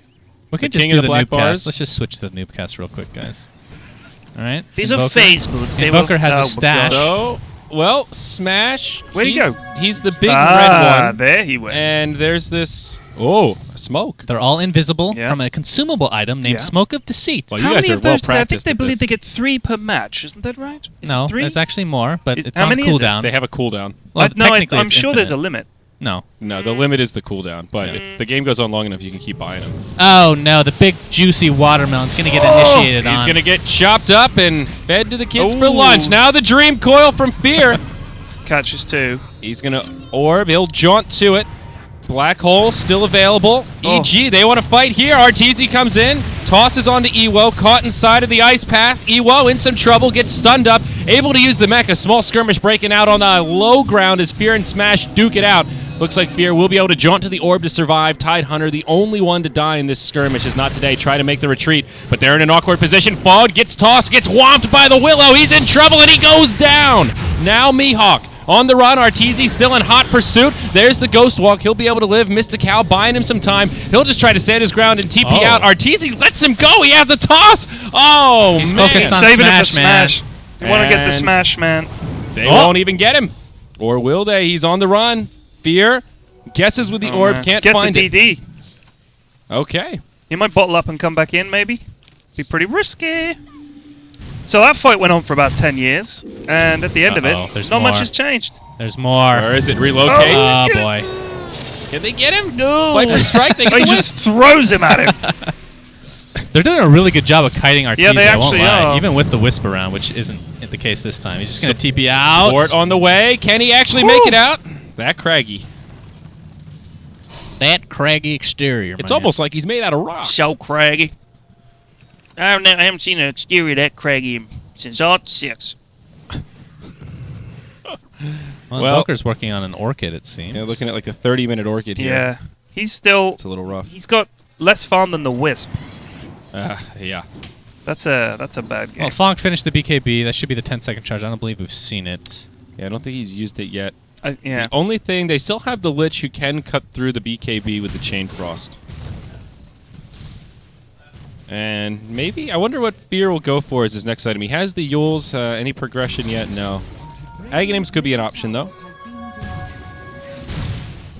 We could The just king of do the the black noobcast. bars. Let's just switch to the noobcast real quick, guys. All right. These Invoker. are phase boots. They Invoker will- has a oh, stash. So, well, Smash. Where'd he he's- go? He's the big red one. there he went. And there's this... Oh, a smoke. They're all invisible Yeah. from a consumable item named Yeah. Smoke of Deceit. Well, How you guys many are of well those do they? I think practiced they at believe this. they get 3 per match. Isn't that right? Is No, it 3? there's actually more, but it's how on many is it? cooldown. They have a cooldown. Well, technically I'm it's sure there's a infinite. limit. No. No, the limit is the cooldown. But if the game goes on long enough, you can keep buying them. Oh no, the big juicy watermelon's gonna get Oh, initiated He's on. going to get chopped up and fed to the kids for Ooh. lunch. Now the dream coil from Fear. Catches 2. He's going to orb. He'll jaunt to it. Black hole still available. Oh. EG, they want to fight here. Arteezy comes in, tosses onto Ewo, caught inside of the ice path. Ewo in some trouble, gets stunned up, able to use the mech. A small skirmish breaking out on the low ground as Fear and Smash duke it out. Looks like Fear will be able to jaunt to the orb to survive. Tidehunter, the only one to die in this skirmish, is not today. Try to make the retreat, but they're in an awkward position. Fog gets tossed, gets whomped by the Willow. He's in trouble, and he goes down. Now Mihawk on the run. Arteezy still in hot pursuit. There's the Ghost Walk. He'll be able to live. Mystical buying him some time. He'll just try to stand his ground and TP out. Arteezy lets him go. He has a toss. Oh, He's man. focused on Saving it for Smash, Smash. They want to get the And- Smash, man. They won't even get him. Or will they? He's on the run. Fear guesses with the orb. Man. Can't Gets find a it. DD. Okay. He might bottle up and come back in, maybe. Be pretty risky. So that fight went on for about 10 years, and at the end of Uh-oh, it, there's not much more. has changed. There's more. Or is it relocate? Oh, Get it. boy. Can they get him? No. Viper strike. They get He the just throws him at him. They're doing a really good job of kiting Arteezy, Yeah, they I won't actually lie. are. Even with the Wisp around, which isn't the case this time. He's just going to TP out. Support on the way. Can he actually make it out? That craggy. That craggy exterior, It's man. almost like he's made out of rocks. so craggy. I haven't seen an exterior that craggy since '06. Well, Well- Invoker's working on an Orchid, it seems. Yeah, looking at like the 30-minute Orchid here. Yeah. He's still... It's a little rough. He's got less farm than the Wisp. Yeah. That's a bad game. Well, Fog finished the BKB. That should be the 10-second charge. I don't believe we've seen it. Yeah, I don't think he's used it yet. Yeah. The only thing, they still have the Lich who can cut through the BKB with the Chain Frost. And maybe, I wonder what Fear will go for as his next item. He has the Yules. Any progression yet? No. Aghanims could be an option, though.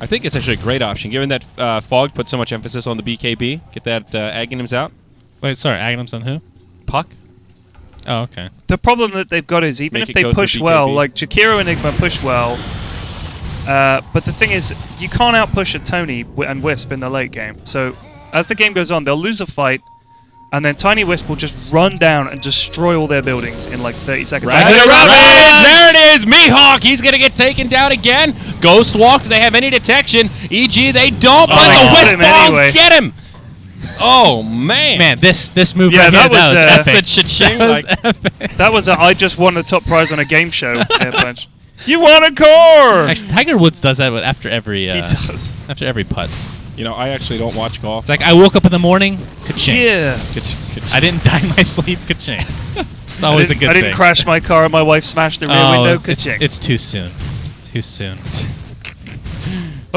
I think it's actually a great option, given that Fog put so much emphasis on the BKB. Get that Aghanims out. Wait, sorry, Aghanims on who? Puck. Oh, okay. The problem that they've got is even Make if it they go through push well, BKB. like Jakiro Enigma push well, but the thing is, you can't outpush a Tony and Wisp in the late game. So as the game goes on, they'll lose a fight, and then Tiny Wisp will just run down and destroy all their buildings in like 30 seconds. Ravage! There it is! Mihawk! He's going to get taken down again. Ghost Walk, do they have any detection? EG, they don't, but they the got Wisp him balls anyway. get him! Oh, man. Man, this move Yeah, right that here, was, that's That's the epic. cha-ching. Like, That was I just won the top prize on a game show air punch. You won a core! Actually, Tiger Woods does that after every He does. after every putt. you know, I actually don't watch golf. It's like I woke up in the morning, ka-ching. Yeah. I didn't die in my sleep, ka-ching. It's always a good I thing. didn't crash my car and my wife smashed the rear window. Ka-ching. it's too soon. Too soon.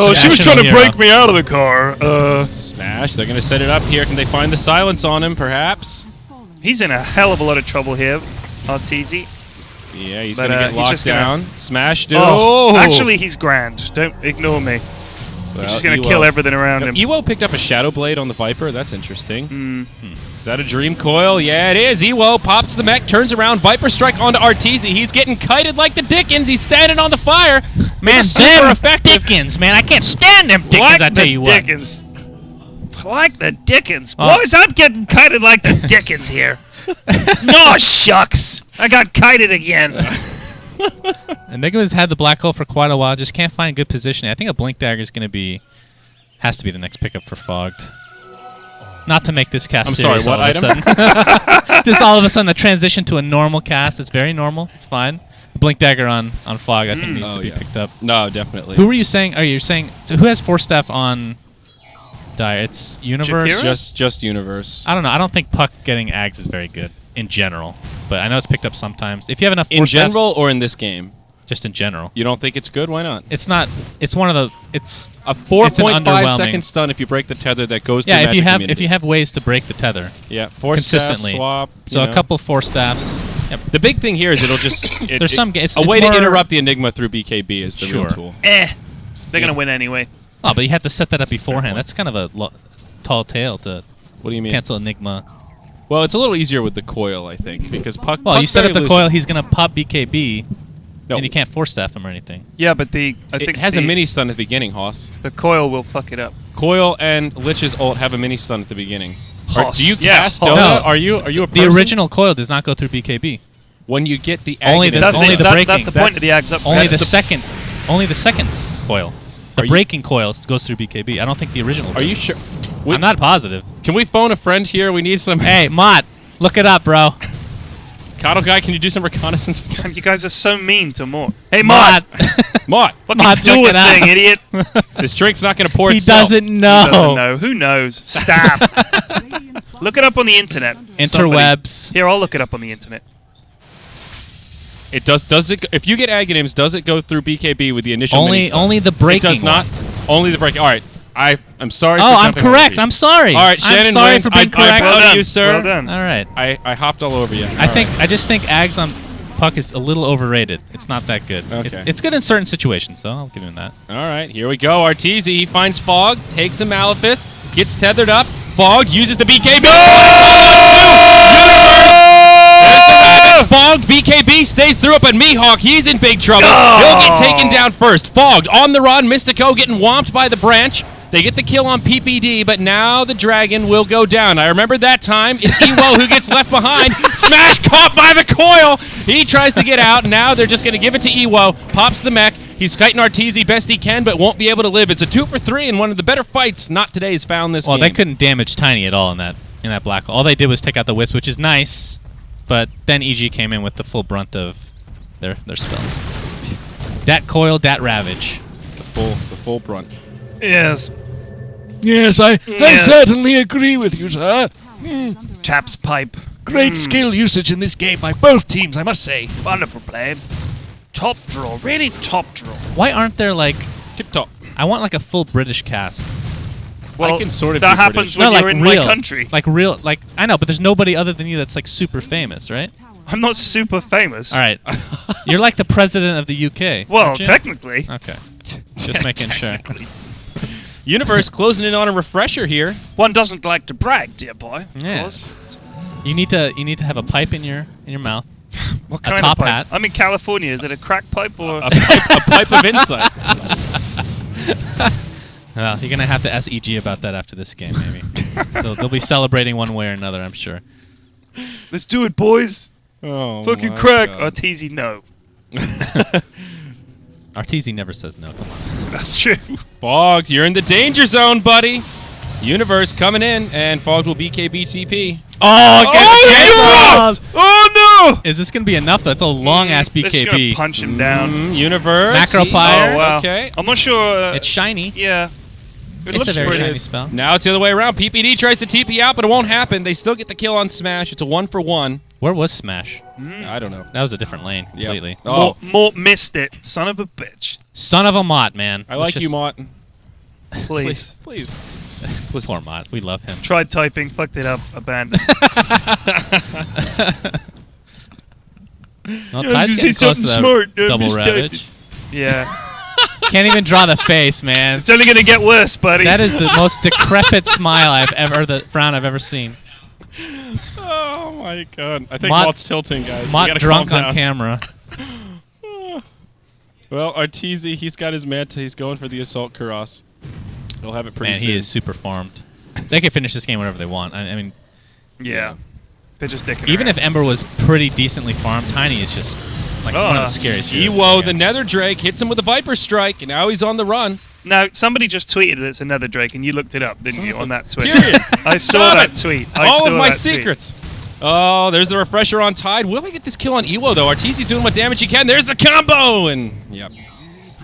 Oh, she was National trying to hero. break me out of the car. Smash. They're going to set it up here. Can they find the silence on him, perhaps? He's in a hell of a lot of trouble here, Arteezy. Yeah, he's But, going to get he's locked just gonna- down. Smash, dude. Oh, actually, he's grand. Don't ignore me. Well, He's just going to Ewo. kill everything around him. Ewo picked up a Shadow Blade on the Viper. That's interesting. Is that a Dream Coil? Yeah, it is. Ewo pops the mech, turns around. Viper Strike onto Arteezy. He's getting kited like the Dickens. He's standing on the fire. Man, It's super them effective. Dickens, man. I can't stand them Dickens, like I tell the you what. Dickens. Like the Dickens. Oh. Boys, I'm getting kited like the Dickens here. No, shucks. I got kited again. Enigma's had the black hole for quite a while, just can't find good positioning. I think a Blink Dagger is going to has to be the next pickup for Fogged. Not to make this cast I'm sorry, serious what all of a item? sudden. Just all of a sudden the transition to a normal cast. It's very normal. It's fine. Blink Dagger on Fogged I think needs to be picked up. No, definitely. Who were you saying? Are you saying so who has Force Staff on Dire? It's Universe. Shakira? Just Universe. I don't know. I don't think Puck getting Ags is very good in general, but I know it's picked up sometimes. If you have enough In Force Staffs- general or in this game? just in general. You don't think it's good? Why not? It's not. It's one of the. It's A It's an 4.5 underwhelming- second stun if you break the tether that goes yeah. through If you Magic have Community. ways to break the tether Yeah, force consistently, staff, swap. so you a know. couple Force Staffs. Yep. The big thing here is it'll just... There's some ga- it's- a it's way to more- interrupt the Enigma through BKB is the real Sure. tool. They're going to win anyway. Oh, but you had to set that up That's a fair beforehand. point. That's kind of a tall tale to What do you mean? cancel Enigma. Well, it's a little easier with the coil, I think, because Puck... Well, Puck's you set up very the coil. elusive. He's gonna pop BKB, No, and you can't Force Staff him or anything. Yeah, but I it think has a mini stun at the beginning, Hoss. the coil will fuck it up. Coil and Lich's ult have a mini stun at the beginning. Hoss. Do you Yeah, cast Hoss. Dota? No. Are you a The person? original coil does not go through BKB. When you get the Only the- Aghanims- That's only the breaking. That's the point of the Ags up. Only That's the second coil. The Are you- breaking coil goes through BKB. I don't think the original. Are you does. sure? I'm not positive. Can we phone a friend here? We need some... Hey, Mott, look it up, bro. Coddle guy, can you do some reconnaissance for us? You guys are so mean to Mort. Hey, Mott. Mott! Mott, Fucking Mott, do look a it up. thing, idiot! this drink's not going to pour He itself. doesn't know. He doesn't know. Who knows? Stab. Look it up on the internet. Interwebs. Somebody. Here, I'll look it up on the internet. It does it? If you get Aghanims, does it go through BKB with the initial mini-sub? Only the breaking It does not. Only the breaking. All right. I'm sorry. Oh, for I'm jumping all correct. over you. I'm sorry. All right, Shannon I'm sorry wins. for being I correct. bow to you, sir. Well done. All right. I hopped all over you. I just think Ags on Puck is a little overrated. It's not that good. Okay. It's good in certain situations, though. I'll give him that. All right, here we go. Arteezy, he finds Fog, takes a Malefice, gets tethered up. Fog uses the BKB. Fog, BKB stays through it, but Mihawk, he's in big trouble. He'll get taken down first. Fog on the run. Mystico getting whomped by the branch. They get the kill on PPD, but now the dragon will go down. I remember that time. It's Ewo who gets left behind. Smash caught by the coil. He tries to get out. Now they're just going to give it to Ewo. Pops the mech. He's kiting Arteezy best he can, but won't be able to live. It's a 2 for 3, and one of the better fights not today's found this Well, game. they couldn't damage Tiny at all in that black hole. All they did was take out the Wisp, which is nice, but then EG came in with the full brunt of their spells. Dat coil, dat ravage. The full brunt. Yes. Yes, I certainly agree with you, sir. Chap's pipe. Great skill usage in this game by both teams, I must say. Wonderful play. Top draw. Really top draw. Why aren't there like? Tip top. I want like a full British cast. Well, I can sort of that be happens British. when No, you're like in real, my country. like real, like I know, but there's nobody other than you that's like super famous, right? I'm not super famous. All right, you're like the president of the UK. Well, aren't you? technically. Okay, just making sure. Universe closing in on a refresher here. One doesn't like to brag, dear boy. Of Yes. course. You need to have a pipe in your mouth. What A kind top of pipe? hat. I'm in California. Is it a crack pipe or? A pipe of insight. Well, you're gonna have to ask EG about that after this game, maybe. they'll be celebrating one way or another, I'm sure. Let's do it, boys. Oh, Fucking my crack. God. Arteezy, no. Arteezy never says no. Come on. That's true. Fogged, you're in the danger zone, buddy. Universe coming in, and Fogged will BKB TP. Oh, Oh no! Is this gonna be enough? Though? It's a long ass They're just gonna BKB. punch him down. Universe. Macropire. Oh wow. Okay. I'm not sure. It's shiny. Yeah. It It's looks a very pretty. shiny spell. Now it's the other way around. PPD tries to TP out, but it won't happen. They still get the kill on Smash. It's a 1 for 1. Where was Smash? I don't know. That was a different lane completely. Oh, Mort missed it. Son of a bitch. Son of a Mott, man. I Let's like you, just- Mott. Please. Please. Poor Mott. We love him. Tried typing, fucked it up, abandoned. Well, Yeah, Ty's just getting say close to something that smart, double just type ravage. Yeah. Can't even draw the face, man. It's only gonna get worse, buddy. That is the most decrepit smile the frown I've ever seen. Oh my god. I think Mott- Mott's tilting, guys. We Mott gotta drunk calm on down. camera. Well, Arteezy, he's got his Manta. He's going for the Assault Kuros. He'll have it pretty Man, soon. he is super farmed. They can finish this game whenever they want. I mean, Yeah. They're just dicking even around. if Ember was pretty decently farmed, Tiny is just like one of the scariest heroes to Ewo, go the against. Nether Drake, hits him with a Viper Strike, and now he's on the run. Now, somebody just tweeted that it's another Drake, and you looked it up, didn't Son you, of on a- that tweet? Period. I saw Stop that it. tweet. All of my that tweet. secrets. Oh, there's the refresher on Tide. Will he get this kill on Ewo, though? Arteezy's doing what damage he can. There's the combo! And, yep.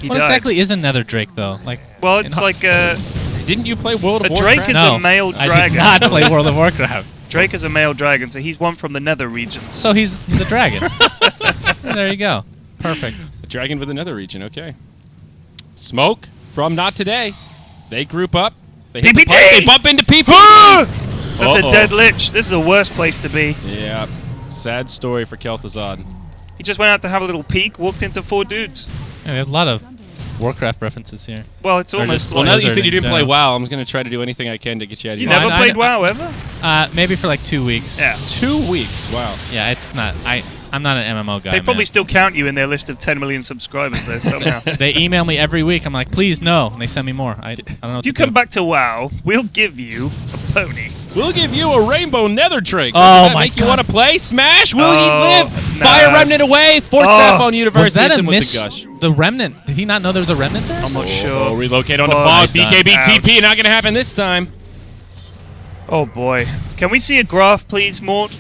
He What died. exactly is a Nether Drake, though? Like, Well, it's like a Didn't you play World of A Warcraft? Drake is no, a male I dragon. did not play World of Warcraft. Drake is a male dragon, so he's one from the Nether regions. So he's a dragon. There you go. Perfect. A dragon with another region, okay. Smoke from Not Today. They group up. They hit the PPD! pipe, they bump into PPD. That's Uh-oh. a dead lich. This is the worst place to be. Yeah. Sad story for Kel'Thuzad. He just went out to have a little peek, walked into 4 dudes. Yeah, we have a lot of Warcraft references here. Well, it's almost Well, like... now that you said you Wizard in didn't play general. WoW, I'm going to try to do anything I can to get you out of You here. Well, never I- played I- WoW ever? Maybe for like 2 weeks. Yeah. 2 weeks. Wow. Yeah, it's not. I'm not an MMO guy. They probably man. still count you in their list of 10 million subscribers there somehow. They email me every week. I'm like, please no, and they send me more. I don't know. What If you to do. come back to WoW, we'll give you a pony. We'll give you a Rainbow Nether Drake. Oh, Doesn't that my make you God. want to play? Smash? Will Oh, he live? nah. Fire Remnant away. Force Snap on Universe. was that hits a him with miss? the gush. The remnant. Did he not know there was a remnant there? I'm not Oh, sure. relocate on the Oh, ball. nice done. BKB TP. Ouch. Not going to happen this time. Oh boy. Can we see a graph, please, Mort?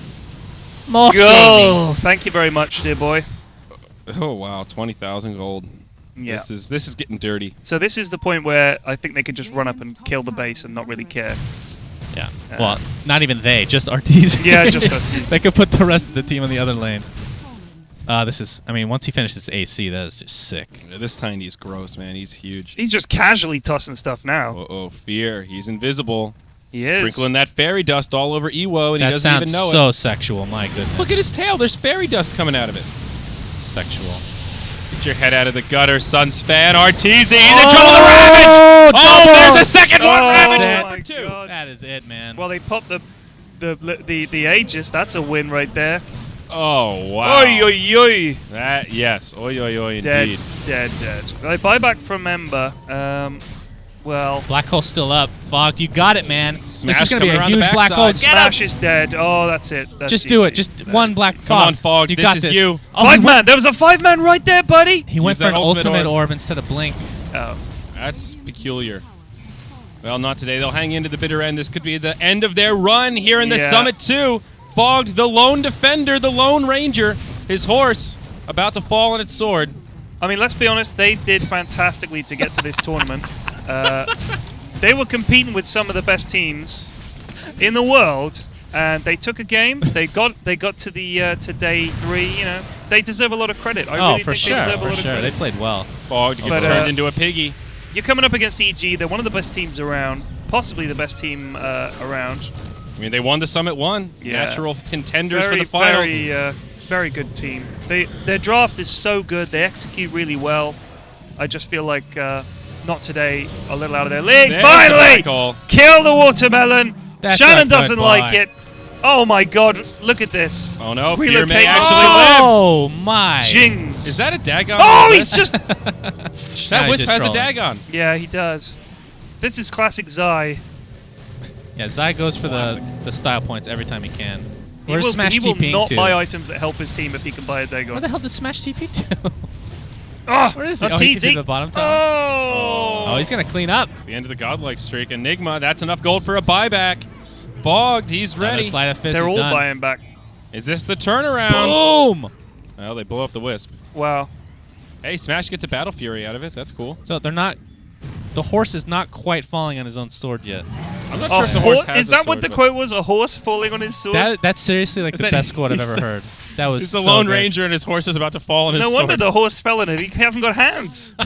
Go! Thank you very much, dear boy. Oh wow, 20,000 gold. Yeah. This is getting dirty. So this is the point where I think they could just run up and kill the base and not really care. Yeah. Well, not even they, just RTs. Yeah, just RT. They could put the rest of the team on the other lane. This is, I mean, once he finishes AC, that is just sick. This Tiny is gross, man. He's huge. He's just casually tossing stuff now. Oh, fear. He's invisible. He is. Sprinkling that fairy dust all over Ewo, and he That doesn't even sounds know so it. sexual, my goodness. Look at his tail. There's fairy dust coming out of it. Sexual. Get your head out of the gutter, Sunsfan. RTZ in the trouble with Ravage! Oh, there's a second one! Oh, Ravage my number 2! God. That is it, man. Well, they popped the Aegis. That's a win right there. Oh, wow. Oi, oi, oi. That, yes. Oi, oi, oi, Dead, indeed. dead. They buy back from Ember. Well, Black hole's still up. Fogged, you got it, man. Smash this is going to be coming a around the huge black backside. hole. Smash is dead. Oh, that's it. That's Just do GG. it. Just one black Come on, Fogged. Fogged. You This got is this. you. Oh, Five man. There was a 5-man right there, buddy. He went Use for that an ultimate ultimate orb. orb instead of blink. Oh. That's peculiar. Well, not today. They'll hang into the bitter end. This could be the end of their run here in the Yeah. Summit 2. Fogged, the lone defender, the lone ranger. His horse about to fall on its sword. I mean, let's be honest. They did fantastically to get to this tournament. They were competing with some of the best teams in the world, and they took a game. They got to the to day 3. You know, they deserve a lot of credit. I really for think sure. they deserve a For lot of sure. They credit. played well. Fogged gets But, turned into a piggy. You're coming up against EG. They're one of the best teams around, possibly the best team around. I mean, they won the Summit 1. Yeah. Natural contenders for the finals. Very good team. Their draft is so good. They execute really well. I just feel like not today. A little out of their league. There's the Finally, black hole. kill the watermelon. That's Shannon a doesn't good like boy. it. Oh my God! Look at this. Oh no, Fear Relocate. may actually live. Oh, my. Jings. Is that a Dagon? Oh, he's just. That Wisp just has a trolling. Dagon. Yeah, he does. This is classic Zai. Yeah, Zai goes for the style points every time he can. He Where's will, Smash he will TPing not to? buy items that help his team if he can buy a Dagon. Where the hell did Smash TP to? Oh, Where is he? that's Oh, he's easy. to the bottom top. Oh. Oh, he's going to clean up. It's the end of the godlike streak. Enigma, that's enough gold for a buyback. Fogged, he's Another ready. Sleight of fist They're is all done. buying back. Is this the turnaround? Boom! Well, they blow up the Wisp. Wow. Hey, Smash gets a Battle Fury out of it. That's cool. So they're not... The horse is not quite falling on his own sword yet. I'm not sure if the horse has Is that a what sword, the but quote was? A horse falling on his sword? That's seriously like Is the that- best quote I've he's ever the- heard. That was He's the so Lone good. Ranger and his horse is about to fall on his No sword. wonder the horse fell in it. He hasn't got hands.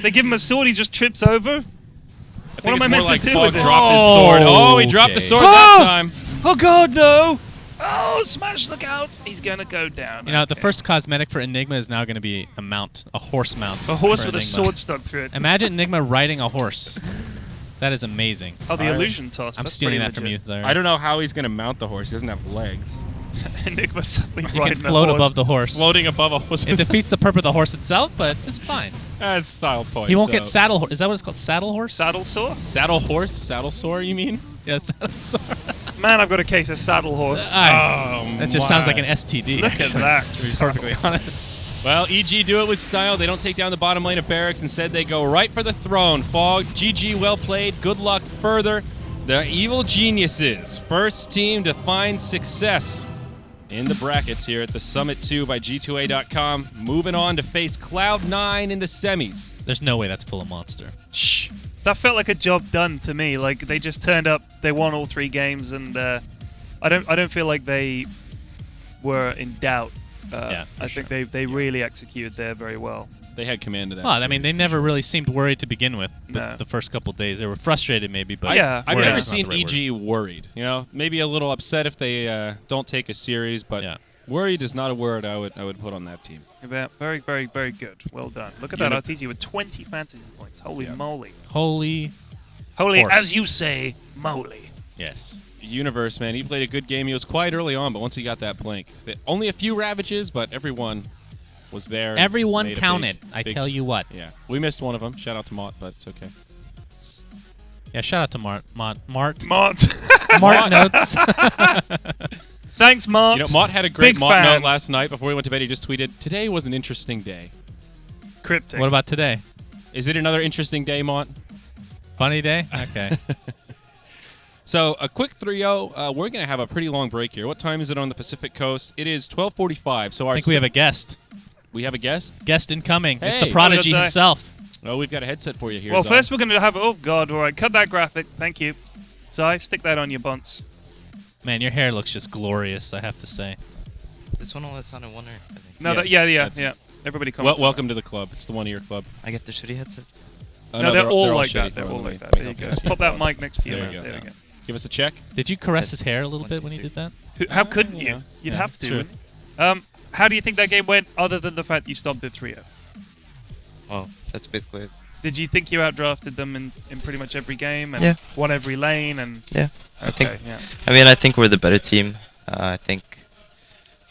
They give him a sword, he just trips over. I What think am it's I more meant like to do Fogg with this? dropped his sword. Oh, he dropped the Okay. sword Oh! that time. Oh God, no! Oh, Smash, look out! He's gonna go down. You know, the Okay. first cosmetic for Enigma is now going to be a mount, a horse mount. A horse for with a Enigma. sword stuck through it. Imagine Enigma riding a horse. That is amazing. Oh, the illusion toss. I'm That's stealing pretty that from you, legit. Zyori. I don't know how he's going to mount the horse. He doesn't have legs. Enigma suddenly You riding can a float horse. above the horse. Floating above a horse. It defeats the purpose of the horse itself, but it's fine. That's style point. He won't so- get saddle horse. Is that what it's called? Saddle horse? Saddle sore? Saddle horse? Saddle sore, you mean? Yeah, saddle sword. Man, I've got a case of saddle horse. That just sounds like an STD. Look at actually, that. To be perfectly honest. Well, EG do it with style. They don't take down the bottom lane of Barracks. Instead, they go right for the throne. Fog, GG, well played. Good luck further. The Evil Geniuses, first team to find success in the brackets here at the Summit 2 by G2A.com. Moving on to face Cloud9 in the semis. There's no way that's full of monster. Shh. That felt like a job done to me. Like they just turned up, they won all 3 games, and I don't feel like they were in doubt. Yeah, I think they really executed there very well. They had command of that. Well, I mean, series. they never really seemed worried to begin with. No. The first couple days, they were frustrated maybe, but Yeah. I've worried never is not seen the right EG worried. You know, maybe a little upset if they don't take a series, but Yeah. worried is not a word I would put on that team. Very, very, very good. Well done. Look at Uni- that Artesia with 20 fantasy points. Holy Yeah. moly. Holy Holy, Horse. as you say, moly. yes. Universe, man, he played a good game. He was quiet early on, but once he got that blink, only a few ravages, but everyone was there. and Everyone made a counted. I big- tell you what. Yeah, we missed one of them. Shout out to Mott, but it's okay. Yeah, shout out to Mart. Mart. Mart notes. Thanks, Mart. You know, Mott had a great Big Mott fan. note last night before we went to bed. He just tweeted, "Today was an interesting day." Cryptic. What about today? Is it another interesting day, Mott? Funny day? Okay. So a quick 3-0. We're going to have a pretty long break here. What time is it on the Pacific Coast? It is 12:45. So I think we have a guest. We have a guest? Guest incoming. It's Hey. the prodigy Oh, that's himself. Oh, we've got a headset for you here. Well, Zai. first we're going to have. Oh God! All right, cut that graphic. Thank you. Zai, stick that on your bunts. Man, your hair looks just glorious, I have to say. This one only sounded one, I think. No, Yes, yeah. that's- Everybody comments. Welcome to the club. It's the one-ear club. I get the shitty headset. Oh, No, they're all like shitty. that. They're Hold all on, like let that. me There you go. help you. Pop that mic next to you. There man. you go. There we go. Give us a check. Did you caress his That's- hair a little bit when you did that? How couldn't yeah. you? You'd Yeah, have to. true. Wouldn't you? How do you think that game went, other than the fact you stopped at 3-0? Well, that's basically it. Did you think you outdrafted them in pretty much every game and Yeah. won every lane? And Yeah. I think. okay, yeah. I mean, I think we're the better team. I think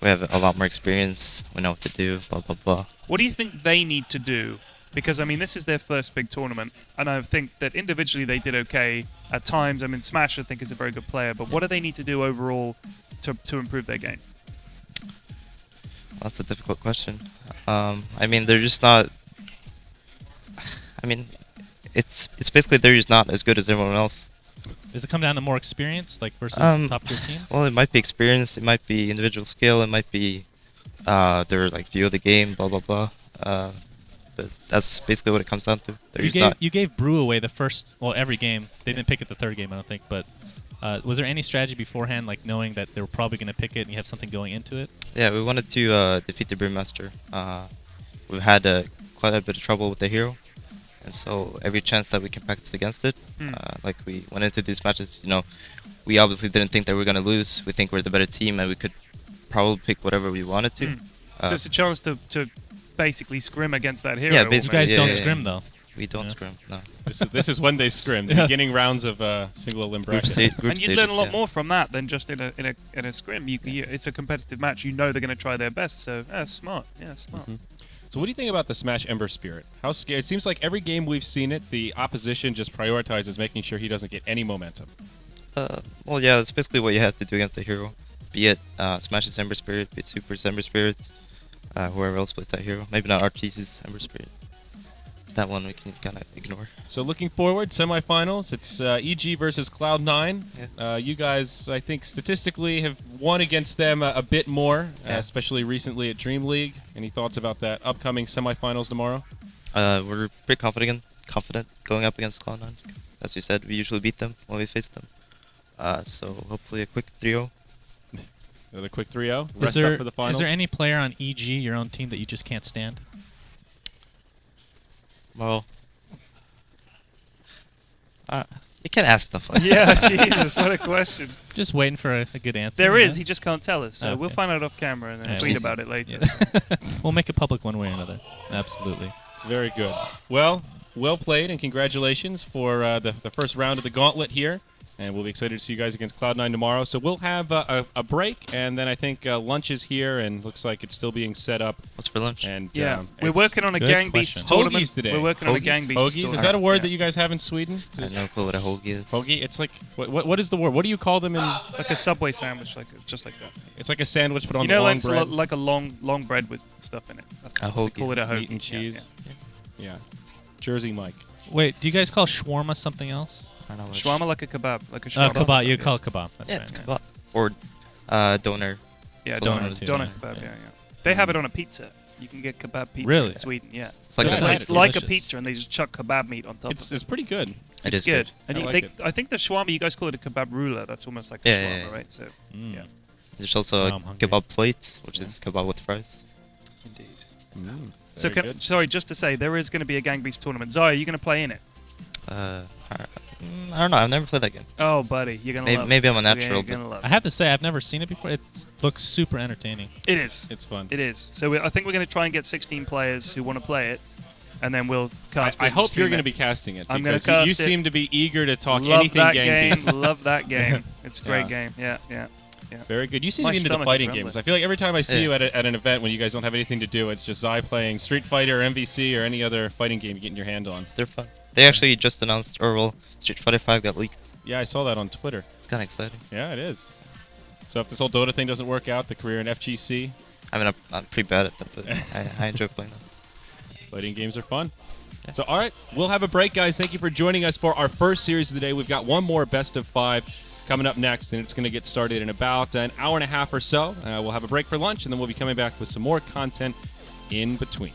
we have a lot more experience. We know what to do. Blah blah blah. What do you think they need to do? Because I mean, this is their first big tournament, and I think that individually they did okay at times. I mean, Smash I think is a very good player, but what do they need to do overall to improve their game? That's a difficult question. I mean, they're just not. I mean, it's basically they're just not as good as everyone else. Does it come down to more experience, like versus top tier teams? Well, it might be experience. It might be individual skill. It might be their like view of the game. Blah blah blah. But that's basically what it comes down to. They're You just not. gave Brew away the first, well, every game. They didn't pick it the third game, I don't think. But was there any strategy beforehand, like knowing that they were probably going to pick it and you have something going into it? Yeah, we wanted to defeat the Brewmaster. We've had quite a bit of trouble with the hero, and so every chance that we can practice against it, like we went into these matches, we obviously didn't think that we were gonna lose. We think we're the better team, and we could probably pick whatever we wanted to. So it's a chance to basically scrim against that hero. Yeah, You basically. guys Yeah, don't yeah, scrim, yeah. though. We don't Yeah. scrim. No. This is when they scrim. The beginning rounds of single elim Group bracket. group And you'd learn a lot stages, more from that than just in a scrim. It's a competitive match. You know they're going to try their best. So smart. Yeah, smart. So what do you think about the Smash Ember Spirit? How scary? It seems like every game we've seen it, the opposition just prioritizes making sure he doesn't get any momentum. Well, yeah, that's basically what you have to do against the hero. Be it Smash's Ember Spirit, be it Super's Ember Spirit, whoever else plays that hero. Maybe not Arteese's Ember Spirit. That one we can kind of ignore. So looking forward, semifinals. It's EG versus Cloud9. Yeah. You guys, I think, statistically have won against them a bit more, Yeah. especially recently at Dream League. Any thoughts about that upcoming semifinals tomorrow? We're pretty confident going up against Cloud9. As you said, we usually beat them when we face them. So hopefully a quick 3-0. Another quick 3-0. Is Rest there, up for the finals. is there any player on EG, your own team, that you just can't stand? Well, you can ask stuff like Yeah, Jesus, what a question. Just waiting for a good answer. There you is. know? He just can't tell us. So Okay. we'll find out off camera and then Yeah. tweet about it later. Yeah. We'll make it public one way or another. Absolutely. Very good. Well played, and congratulations for the first round of the gauntlet here. And we'll be excited to see you guys against Cloud9 tomorrow. So we'll have a break, and then I think lunch is here, and looks like it's still being set up. What's for lunch? And Yeah, we're it's working on a good Gang question. Beasts tournament. Hoagies today. We're working on a Hoagies? Gang Beasts Hoagies. tournament. Is that a word Yeah. that you guys have in Sweden? I have no clue what a hoagie is. Hoagie. It's like what is the word? What do you call them in? Like a Subway sandwich, just like that. It's like a sandwich, but on You the know, long like, bread. like a long bread with stuff in it. A They hoagie. call it a hoagie. Meat and Yeah, cheese. Yeah. Jersey Mike. Wait, do you guys call shawarma something else? I don't know what Shawarma like a kebab, like a Oh, shawarma. kebab. You call it kebab. That's Yeah, right. it's kebab. Or doner. Yeah, It's also doner, known as doner doner. kebab. Yeah, yeah. They have it on a pizza. You can get kebab pizza Really? in Sweden. Yeah, It's like Yeah, it's, a nice. it's like a Delicious. pizza, and they just chuck kebab meat on top. It's of it. pretty good. It It's is good. And I you, like it. I think the shawarma, you guys call it a kebab ruler. That's almost like a Yeah, shawarma, yeah, yeah. right? So, Mm. yeah. There's also Wow, a I'm hungry. kebab plate, which is kebab with fries. Indeed. So, Very good. sorry, just to say, there is going to be a Gang Beasts tournament. Zaya, are you going to play in it? I don't know. I've never played that game. Oh, buddy, you're going to Maybe, love it. maybe I'm a Yeah, natural, you're but gonna love I it. have to say, I've never seen it before. It looks super entertaining. It is. It's fun. It is. So I think we're going to try and get 16 players who want to play it, and then we'll cast it I and hope stream you're going to it. be casting it. I'm gonna because you cast it. seem to be eager to talk Love anything that Gang game. Beasts. Love that game. It's a great Yeah. game. Yeah, yeah. Very good. You seem My to be into the stomach is fighting rumbling. games. I feel like every time I see Yeah. you at an event when you guys don't have anything to do, it's just Zai playing Street Fighter, MVC, or any other fighting game you're getting your hand on. they're fun. They actually just announced, or well, Street Fighter 5 got leaked. Yeah, I saw that on Twitter. It's kind of exciting. Yeah, it is. So if this whole Dota thing doesn't work out, the career in FGC, I mean, I'm pretty bad at them, but I enjoy playing them. fighting games are fun. So, all right, we'll have a break, guys. Thank you for joining us for our first series of the day. We've got one more best of 5 coming up next, and it's going to get started in about an hour and a half or so. We'll have a break for lunch, and then we'll be coming back with some more content in between.